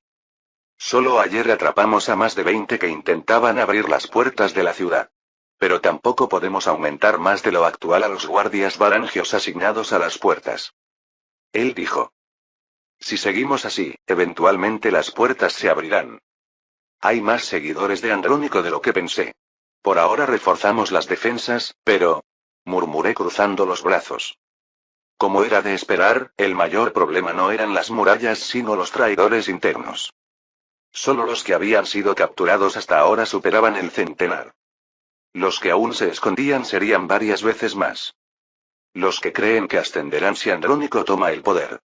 Solo ayer atrapamos a más de 20 que intentaban abrir las puertas de la ciudad. Pero tampoco podemos aumentar más de lo actual a los guardias varangios asignados a las puertas. Él dijo. Si seguimos así, eventualmente las puertas se abrirán. Hay más seguidores de Andrónico de lo que pensé. Por ahora reforzamos las defensas, pero... murmuré cruzando los brazos. Como era de esperar, el mayor problema no eran las murallas sino los traidores internos. Solo los que habían sido capturados hasta ahora superaban el centenar. Los que aún se escondían serían varias veces más. Los que creen que ascenderán si Andrónico toma el poder.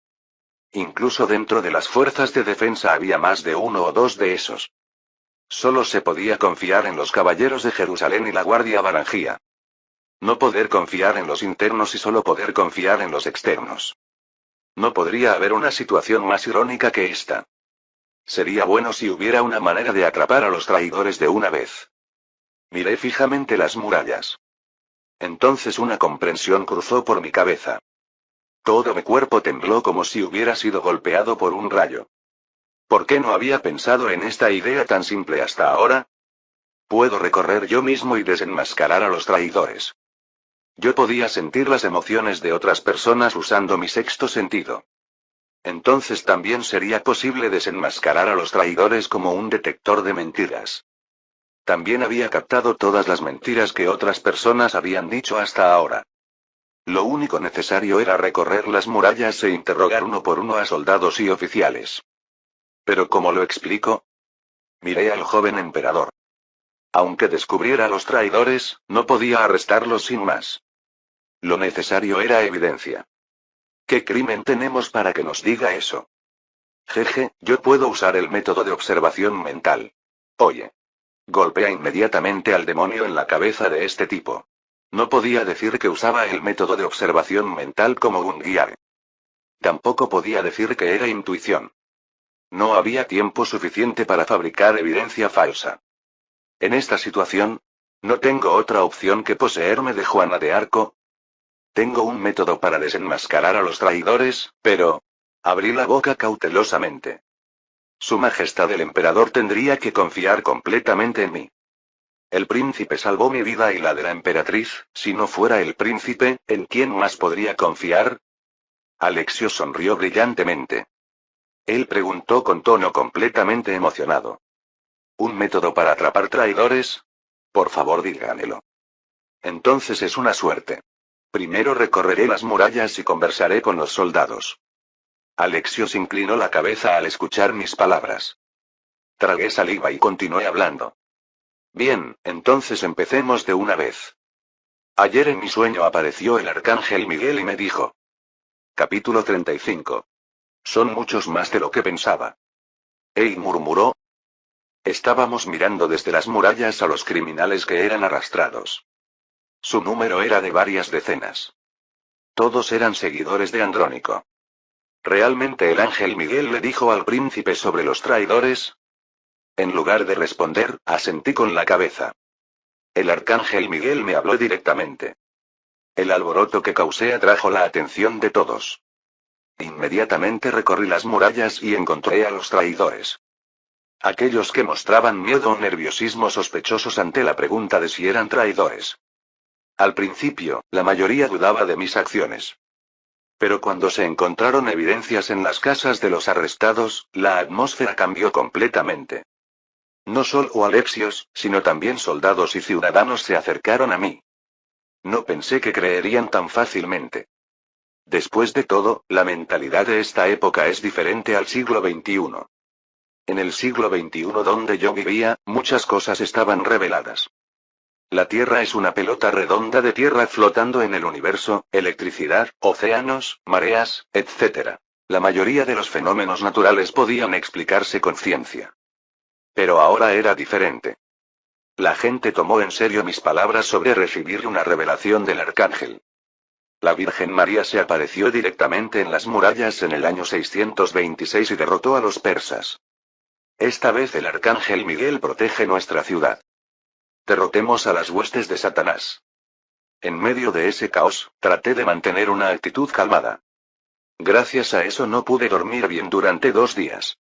Incluso dentro de las fuerzas de defensa había más de uno o dos de esos. Solo se podía confiar en los caballeros de Jerusalén y la guardia varangía. No poder confiar en los internos y solo poder confiar en los externos. No podría haber una situación más irónica que esta. Sería bueno si hubiera una manera de atrapar a los traidores de una vez. Miré fijamente las murallas. Entonces una comprensión cruzó por mi cabeza. Todo mi cuerpo tembló como si hubiera sido golpeado por un rayo. ¿Por qué no había pensado en esta idea tan simple hasta ahora? Puedo recorrer yo mismo y desenmascarar a los traidores. Yo podía sentir las emociones de otras personas usando mi sexto sentido. Entonces también sería posible desenmascarar a los traidores como un detector de mentiras. También había captado todas las mentiras que otras personas habían dicho hasta ahora. Lo único necesario era recorrer las murallas e interrogar uno por uno a soldados y oficiales. Pero ¿cómo lo explico? Miré al joven emperador. Aunque descubriera a los traidores, no podía arrestarlos sin más. Lo necesario era evidencia. ¿Qué crimen tenemos para que nos diga eso? Jeje, yo puedo usar el método de observación mental. Oye. Golpea inmediatamente al demonio en la cabeza de este tipo. No podía decir que usaba el método de observación mental como un guía. Tampoco podía decir que era intuición. No había tiempo suficiente para fabricar evidencia falsa. En esta situación, ¿no tengo otra opción que poseerme de Juana de Arco? Tengo un método para desenmascarar a los traidores, pero... abrí la boca cautelosamente. Su Majestad el Emperador tendría que confiar completamente en mí. El príncipe salvó mi vida y la de la emperatriz, si no fuera el príncipe, ¿en quién más podría confiar? Alexio sonrió brillantemente. Él preguntó con tono completamente emocionado. ¿Un método para atrapar traidores? Por favor díganmelo. Entonces es una suerte. Primero recorreré las murallas y conversaré con los soldados. Alexios inclinó la cabeza al escuchar mis palabras. Tragué saliva y continué hablando. Bien, entonces empecemos de una vez. Ayer en mi sueño apareció el arcángel Miguel y me dijo. Capítulo 35. Son muchos más de lo que pensaba. Ey, murmuró. Estábamos mirando desde las murallas a los criminales que eran arrastrados. Su número era de varias decenas. Todos eran seguidores de Andrónico. ¿Realmente el ángel Miguel le dijo al príncipe sobre los traidores? En lugar de responder, asentí con la cabeza. El arcángel Miguel me habló directamente. El alboroto que causé atrajo la atención de todos. Inmediatamente recorrí las murallas y encontré a los traidores. Aquellos que mostraban miedo o nerviosismo sospechosos ante la pregunta de si eran traidores. Al principio, la mayoría dudaba de mis acciones. Pero cuando se encontraron evidencias en las casas de los arrestados, la atmósfera cambió completamente. No solo Alexios, sino también soldados y ciudadanos se acercaron a mí. No pensé que creerían tan fácilmente. Después de todo, la mentalidad de esta época es diferente al siglo XXI. En el siglo XXI donde yo vivía, muchas cosas estaban reveladas. La Tierra es una pelota redonda de tierra flotando en el universo, electricidad, océanos, mareas, etc. La mayoría de los fenómenos naturales podían explicarse con ciencia. Pero ahora era diferente. La gente tomó en serio mis palabras sobre recibir una revelación del arcángel. La Virgen María se apareció directamente en las murallas en el año 626 y derrotó a los persas. Esta vez el arcángel Miguel protege nuestra ciudad. Derrotemos a las huestes de Satanás. En medio de ese caos, traté de mantener una actitud calmada. Gracias a eso no pude dormir bien durante 2 días.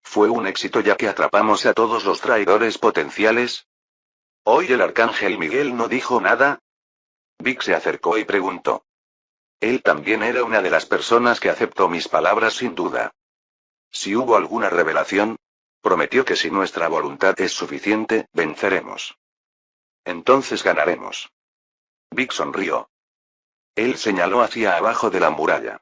Fue un éxito ya que atrapamos a todos los traidores potenciales. ¿Hoy el arcángel Miguel no dijo nada? Vic se acercó y preguntó. Él también era una de las personas que aceptó mis palabras sin duda. Si hubo alguna revelación. Prometió que si nuestra voluntad es suficiente, venceremos. Entonces ganaremos. Vic sonrió. Él señaló hacia abajo de la muralla.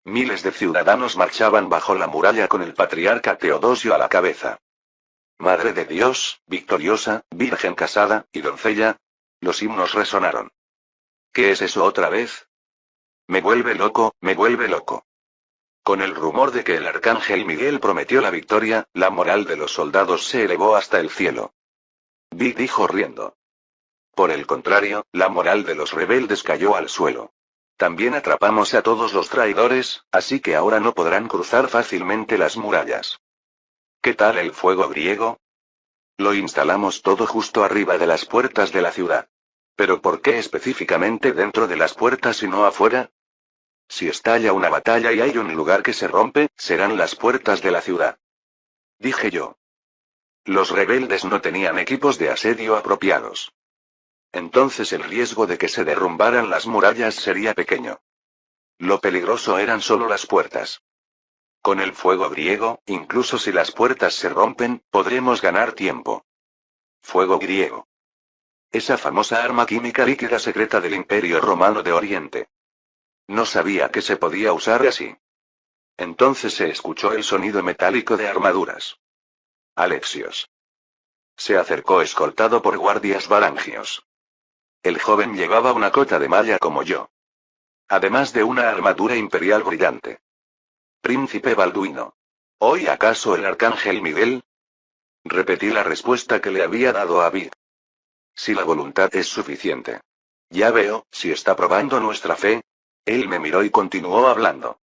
Miles de ciudadanos marchaban bajo la muralla con el patriarca Teodosio a la cabeza. Madre de Dios, victoriosa, virgen casada, y doncella. Los himnos resonaron. ¿Qué es eso otra vez? Me vuelve loco, me vuelve loco. Con el rumor de que el arcángel Miguel prometió la victoria, la moral de los soldados se elevó hasta el cielo. Vic dijo riendo. Por el contrario, la moral de los rebeldes cayó al suelo. También atrapamos a todos los traidores, así que ahora no podrán cruzar fácilmente las murallas. ¿Qué tal el fuego griego? Lo instalamos todo justo arriba de las puertas de la ciudad. ¿Pero por qué específicamente dentro de las puertas y no afuera? Si estalla una batalla y hay un lugar que se rompe, serán las puertas de la ciudad. Dije yo. Los rebeldes no tenían equipos de asedio apropiados. Entonces el riesgo de que se derrumbaran las murallas sería pequeño. Lo peligroso eran solo las puertas. Con el fuego griego, incluso si las puertas se rompen, podremos ganar tiempo. Fuego griego. Esa famosa arma química líquida secreta del Imperio Romano de Oriente. No sabía que se podía usar así. Entonces se escuchó el sonido metálico de armaduras. Alexios. Se acercó escoltado por guardias varangios. El joven llevaba una cota de malla como yo. Además de una armadura imperial brillante. Príncipe Balduino. ¿Hoy acaso el arcángel Miguel? Repetí la respuesta que le había dado a Vic. Si la voluntad es suficiente. Ya veo, si está probando nuestra fe. Él me miró y continuó hablando.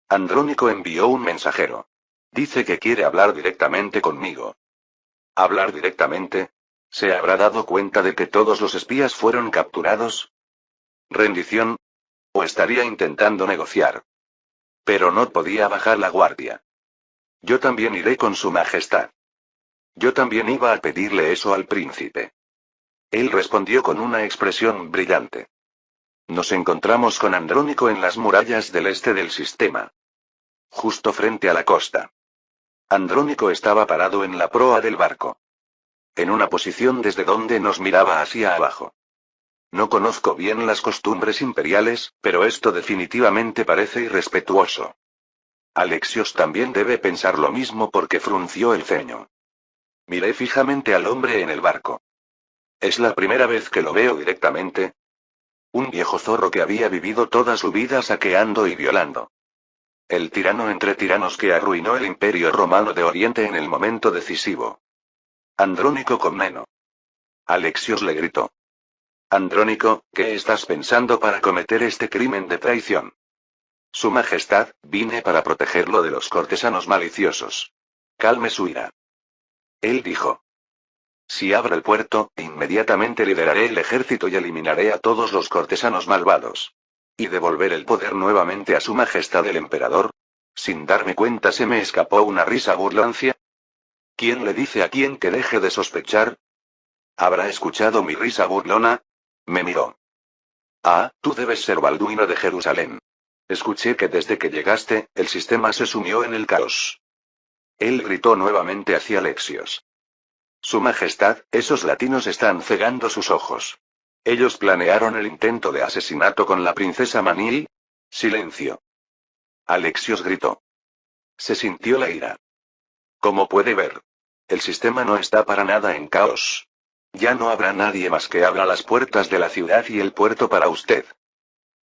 Andrónico envió un mensajero. Dice que quiere hablar directamente conmigo. ¿Hablar directamente? ¿Se habrá dado cuenta de que todos los espías fueron capturados? ¿Rendición? ¿O estaría intentando negociar? Pero no podía bajar la guardia. Yo también iré con su majestad. Yo también iba a pedirle eso al príncipe. Él respondió con una expresión brillante. Nos encontramos con Andrónico en las murallas del este del sistema. Justo frente a la costa. Andrónico estaba parado en la proa del barco. En una posición desde donde nos miraba hacia abajo. No conozco bien las costumbres imperiales, pero esto definitivamente parece irrespetuoso. Alexios también debe pensar lo mismo porque frunció el ceño. Miré fijamente al hombre en el barco. ¿Es la primera vez que lo veo directamente? Un viejo zorro que había vivido toda su vida saqueando y violando. El tirano entre tiranos que arruinó el Imperio Romano de Oriente en el momento decisivo. Andrónico Comneno. Alexios le gritó. Andrónico, ¿qué estás pensando para cometer este crimen de traición? Su Majestad, vine para protegerlo de los cortesanos maliciosos. Calme su ira. Él dijo. Si abro el puerto, inmediatamente lideraré el ejército y eliminaré a todos los cortesanos malvados. ¿Y devolver el poder nuevamente a su Majestad el Emperador? Sin darme cuenta se me escapó una risa burlancia. ¿Quién le dice a quién que deje de sospechar? ¿Habrá escuchado mi risa burlona? Me miró. Ah, tú debes ser Balduino de Jerusalén. Escuché que desde que llegaste, el sistema se sumió en el caos. Él gritó nuevamente hacia Alexios. Su Majestad, esos latinos están cegando sus ojos. ¿Ellos planearon el intento de asesinato con la princesa Manil? Silencio. Alexios gritó. Se sintió la ira. Como puede ver. El sistema no está para nada en caos. Ya no habrá nadie más que abra las puertas de la ciudad y el puerto para usted.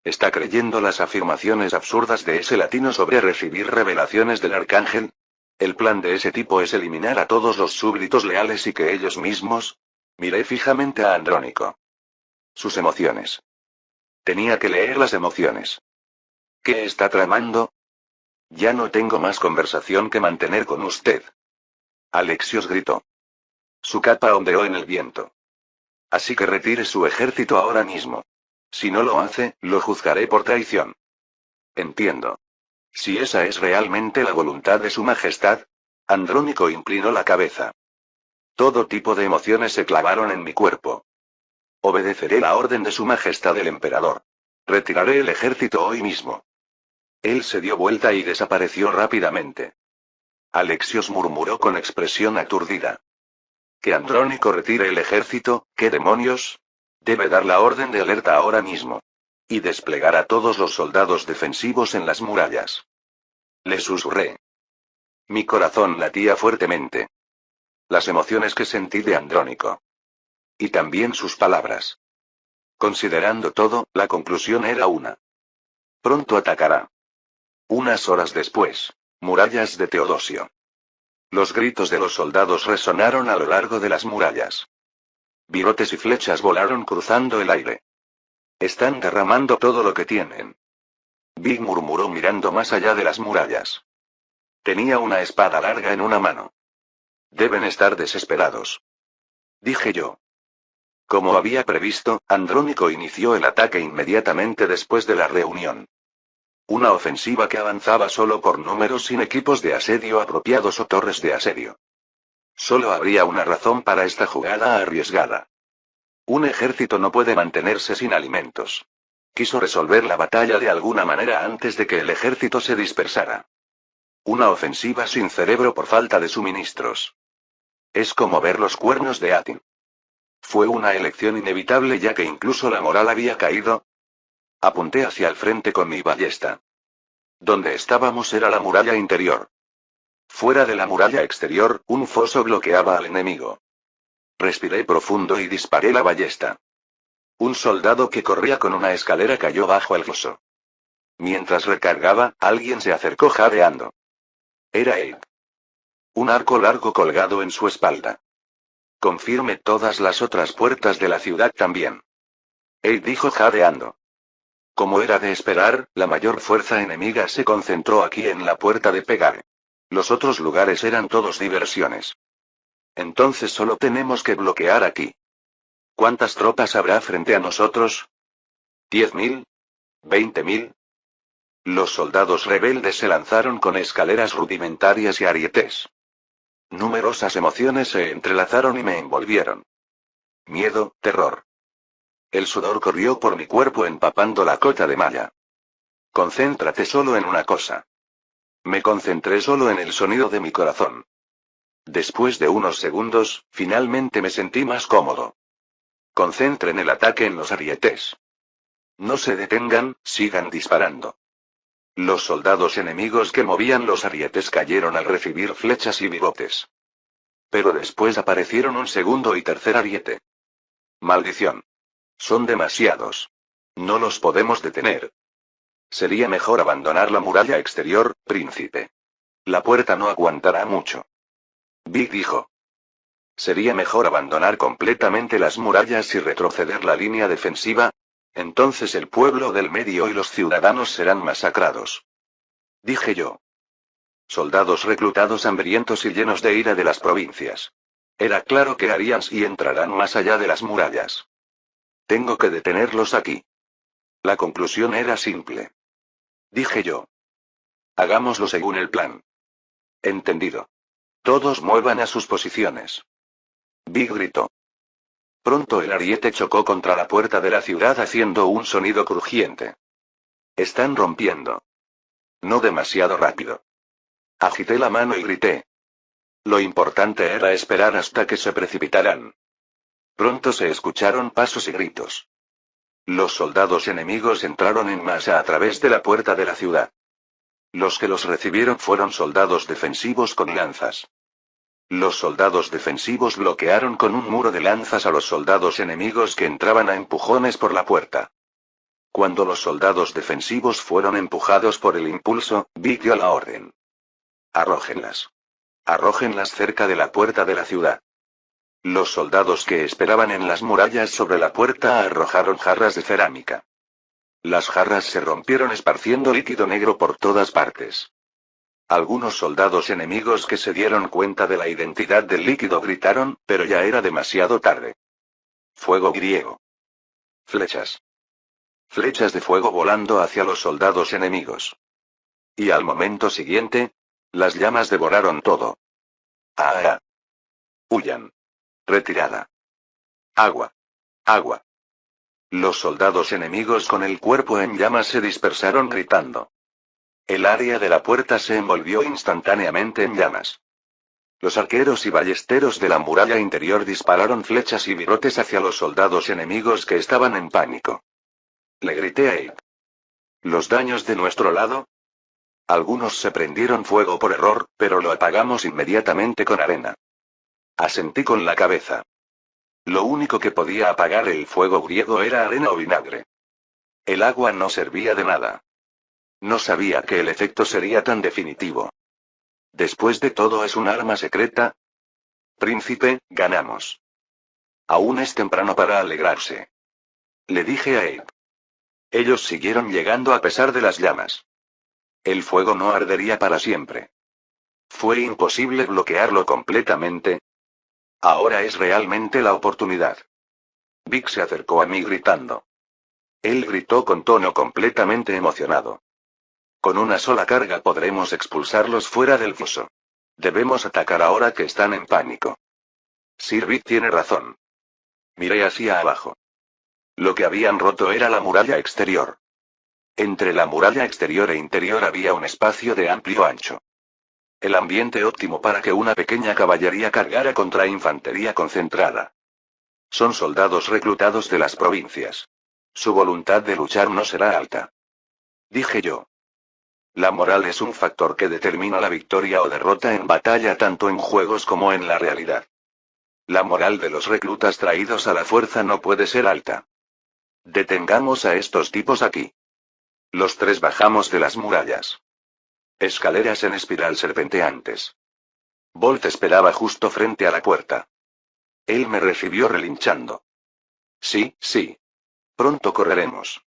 ¿Está creyendo las afirmaciones absurdas de ese latino sobre recibir revelaciones del arcángel? ¿El plan de ese tipo es eliminar a todos los súbditos leales y que ellos mismos? Miré fijamente a Andrónico. Sus emociones. Tenía que leer las emociones. ¿Qué está tramando? Ya no tengo más conversación que mantener con usted. Alexios gritó. Su capa ondeó en el viento. Así que retire su ejército ahora mismo. Si no lo hace, lo juzgaré por traición. Entiendo. Si esa es realmente la voluntad de su Majestad. Andrónico inclinó la cabeza. Todo tipo de emociones se clavaron en mi cuerpo. Obedeceré la orden de su Majestad el Emperador. Retiraré el ejército hoy mismo. Él se dio vuelta y desapareció rápidamente. Alexios murmuró con expresión aturdida. Que Andrónico retire el ejército, ¿qué demonios? Debe dar la orden de alerta ahora mismo. Y desplegar a todos los soldados defensivos en las murallas. Le susurré. Mi corazón latía fuertemente. Las emociones que sentí de Andrónico. Y también sus palabras. Considerando todo, la conclusión era una. Pronto atacará. Unas horas después. Murallas de Teodosio. Los gritos de los soldados resonaron a lo largo de las murallas. Virotes y flechas volaron cruzando el aire. Están derramando todo lo que tienen. Big murmuró mirando más allá de las murallas. Tenía una espada larga en una mano. Deben estar desesperados. Dije yo. Como había previsto, Andrónico inició el ataque inmediatamente después de la reunión. Una ofensiva que avanzaba solo por números sin equipos de asedio apropiados o torres de asedio. Solo habría una razón para esta jugada arriesgada. Un ejército no puede mantenerse sin alimentos. Quiso resolver la batalla de alguna manera antes de que el ejército se dispersara. Una ofensiva sin cerebro por falta de suministros. Es como ver los cuernos de Atin. Fue una elección inevitable ya que incluso la moral había caído. Apunté hacia el frente con mi ballesta. Donde estábamos era la muralla interior. Fuera de la muralla exterior, un foso bloqueaba al enemigo. Respiré profundo y disparé la ballesta. Un soldado que corría con una escalera cayó bajo el foso. Mientras recargaba, alguien se acercó jadeando. Era Abe. Un arco largo colgado en su espalda. Confirme todas las otras puertas de la ciudad también. Abe dijo jadeando. Como era de esperar, la mayor fuerza enemiga se concentró aquí en la puerta de Pegare. Los otros lugares eran todos diversiones. Entonces solo tenemos que bloquear aquí. ¿Cuántas tropas habrá frente a nosotros? ¿10.000? ¿20.000? Los soldados rebeldes se lanzaron con escaleras rudimentarias y arietes. Numerosas emociones se entrelazaron y me envolvieron. Miedo, terror. El sudor corrió por mi cuerpo empapando la cota de malla. Concéntrate solo en una cosa. Me concentré solo en el sonido de mi corazón. Después de unos segundos, finalmente me sentí más cómodo. Concentren el ataque en los arietes. No se detengan, sigan disparando. Los soldados enemigos que movían los arietes cayeron al recibir flechas y bigotes. Pero después aparecieron un segundo y tercer ariete. Maldición. Son demasiados. No los podemos detener. Sería mejor abandonar la muralla exterior, príncipe. La puerta no aguantará mucho. Big dijo. Sería mejor abandonar completamente las murallas y retroceder la línea defensiva. Entonces el pueblo del medio y los ciudadanos serán masacrados. Dije yo. Soldados reclutados hambrientos y llenos de ira de las provincias. Era claro que harían y entrarán más allá de las murallas. Tengo que detenerlos aquí. La conclusión era simple. Dije yo. Hagámoslo según el plan. Entendido. Todos muevan a sus posiciones. Big gritó. Pronto el ariete chocó contra la puerta de la ciudad haciendo un sonido crujiente. Están rompiendo. No demasiado rápido. Agité la mano y grité. Lo importante era esperar hasta que se precipitaran. Pronto se escucharon pasos y gritos. Los soldados enemigos entraron en masa a través de la puerta de la ciudad. Los que los recibieron fueron soldados defensivos con lanzas. Los soldados defensivos bloquearon con un muro de lanzas a los soldados enemigos que entraban a empujones por la puerta. Cuando los soldados defensivos fueron empujados por el impulso, Big dio la orden. Arrójenlas. Arrójenlas cerca de la puerta de la ciudad. Los soldados que esperaban en las murallas sobre la puerta arrojaron jarras de cerámica. Las jarras se rompieron esparciendo líquido negro por todas partes. Algunos soldados enemigos que se dieron cuenta de la identidad del líquido gritaron, pero ya era demasiado tarde. Fuego griego. Flechas. Flechas de fuego volando hacia los soldados enemigos. Y al momento siguiente, las llamas devoraron todo. ¡Ah! ¡Huyan! Retirada. Agua. Agua. Los soldados enemigos con el cuerpo en llamas se dispersaron gritando. El área de la puerta se envolvió instantáneamente en llamas. Los arqueros y ballesteros de la muralla interior dispararon flechas y virotes hacia los soldados enemigos que estaban en pánico. Le grité a Abe. ¿Los daños de nuestro lado? Algunos se prendieron fuego por error, pero lo apagamos inmediatamente con arena. Asentí con la cabeza. Lo único que podía apagar el fuego griego era arena o vinagre. El agua no servía de nada. No sabía que el efecto sería tan definitivo. Después de todo, ¿es un arma secreta? Príncipe, ganamos. Aún es temprano para alegrarse. Le dije a Abe. Ellos siguieron llegando a pesar de las llamas. El fuego no ardería para siempre. Fue imposible bloquearlo completamente. Ahora es realmente la oportunidad. Vic se acercó a mí gritando. Él gritó con tono completamente emocionado. Con una sola carga podremos expulsarlos fuera del foso. Debemos atacar ahora que están en pánico. Sir Vic tiene razón. Miré hacia abajo. Lo que habían roto era la muralla exterior. Entre la muralla exterior e interior había un espacio de amplio ancho. El ambiente óptimo para que una pequeña caballería cargara contra infantería concentrada. Son soldados reclutados de las provincias. Su voluntad de luchar no será alta. Dije yo. La moral es un factor que determina la victoria o derrota en batalla tanto en juegos como en la realidad. La moral de los reclutas traídos a la fuerza no puede ser alta. Detengamos a estos tipos aquí. Los tres bajamos de las murallas. Escaleras en espiral serpenteantes. Bolt esperaba justo frente a la puerta. Él me recibió relinchando. Sí, sí. Pronto correremos.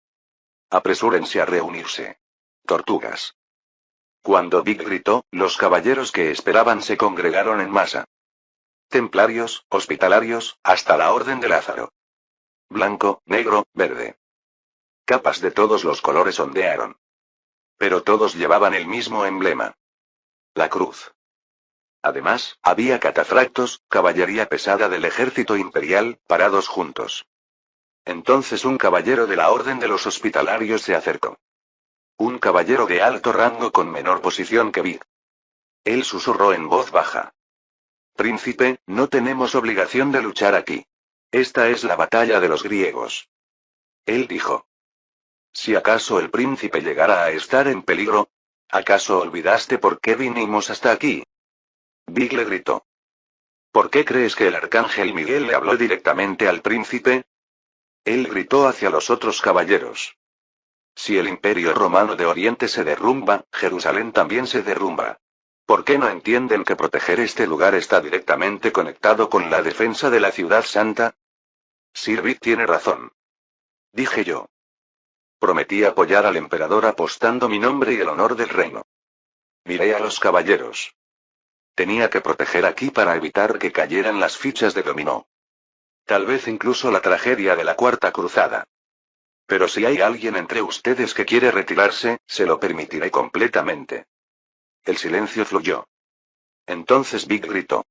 Apresúrense a reunirse. Tortugas. Cuando Vic gritó, los caballeros que esperaban se congregaron en masa. Templarios, hospitalarios, hasta la Orden de Lázaro. Blanco, negro, verde. Capas de todos los colores ondearon. Pero todos llevaban el mismo emblema. La cruz. Además, había catafractos, caballería pesada del ejército imperial, parados juntos. Entonces un caballero de la Orden de los Hospitalarios se acercó. Un caballero de alto rango con menor posición que Vic. Él susurró en voz baja. Príncipe, no tenemos obligación de luchar aquí. Esta es la batalla de los griegos. Él dijo. Si acaso el príncipe llegara a estar en peligro, ¿acaso olvidaste por qué vinimos hasta aquí? Vic le gritó. ¿Por qué crees que el arcángel Miguel le habló directamente al príncipe? Él gritó hacia los otros caballeros. Si el imperio romano de Oriente se derrumba, Jerusalén también se derrumba. ¿Por qué no entienden que proteger este lugar está directamente conectado con la defensa de la ciudad santa? Sir Vic tiene razón. Dije yo. Prometí apoyar al emperador apostando mi nombre y el honor del reino. Miré a los caballeros. Tenía que proteger aquí para evitar que cayeran las fichas de dominó. Tal vez incluso la tragedia de la Cuarta Cruzada. Pero si hay alguien entre ustedes que quiere retirarse, se lo permitiré completamente. El silencio fluyó. Entonces Vic gritó.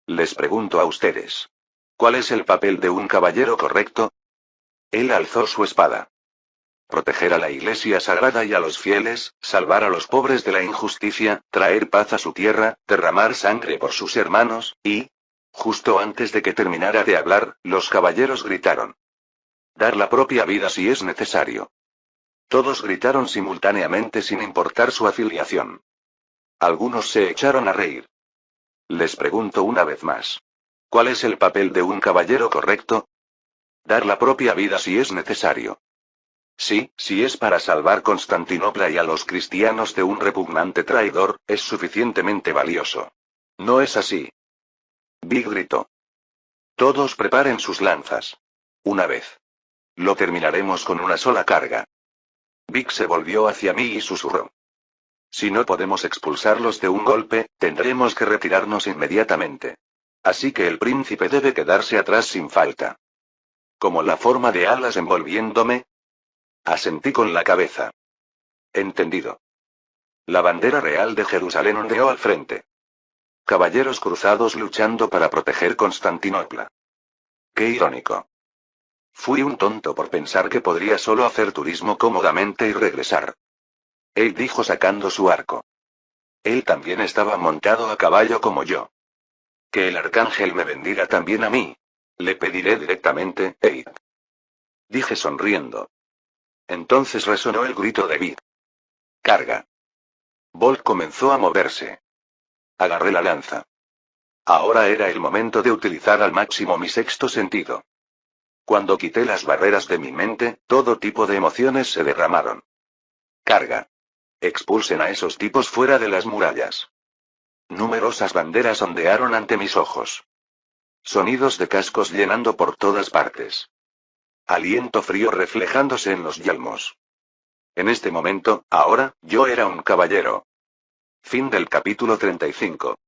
Les pregunto a ustedes. ¿Cuál es el papel de un caballero correcto? Él alzó su espada. Proteger a la iglesia sagrada y a los fieles, salvar a los pobres de la injusticia, traer paz a su tierra, derramar sangre por sus hermanos, y... Justo antes de que terminara de hablar, los caballeros gritaron. Dar la propia vida si es necesario. Todos gritaron simultáneamente sin importar su afiliación. Algunos se echaron a reír. Les pregunto una vez más. ¿Cuál es el papel de un caballero correcto? Dar la propia vida si es necesario. Sí, si es para salvar Constantinopla y a los cristianos de un repugnante traidor, es suficientemente valioso. ¿No es así? Vic gritó. Todos preparen sus lanzas. Una vez. Lo terminaremos con una sola carga. Vic se volvió hacia mí y susurró. Si no podemos expulsarlos de un golpe, tendremos que retirarnos inmediatamente. Así que el príncipe debe quedarse atrás sin falta. ¿Como la forma de alas envolviéndome? Asentí con la cabeza. Entendido. La bandera real de Jerusalén ondeó al frente. Caballeros cruzados luchando para proteger Constantinopla. Qué irónico. Fui un tonto por pensar que podría solo hacer turismo cómodamente y regresar. Él dijo sacando su arco. Él también estaba montado a caballo como yo. Que el arcángel me bendiga también a mí. Le pediré directamente, Eid. Dije sonriendo. Entonces resonó el grito de Vid. Carga. Bolt comenzó a moverse. Agarré la lanza. Ahora era el momento de utilizar al máximo mi sexto sentido. Cuando quité las barreras de mi mente, todo tipo de emociones se derramaron. Carga. Expulsen a esos tipos fuera de las murallas. Numerosas banderas ondearon ante mis ojos. Sonidos de cascos llenando por todas partes. Aliento frío reflejándose en los yelmos. En este momento, ahora, yo era un caballero. Fin del capítulo 35.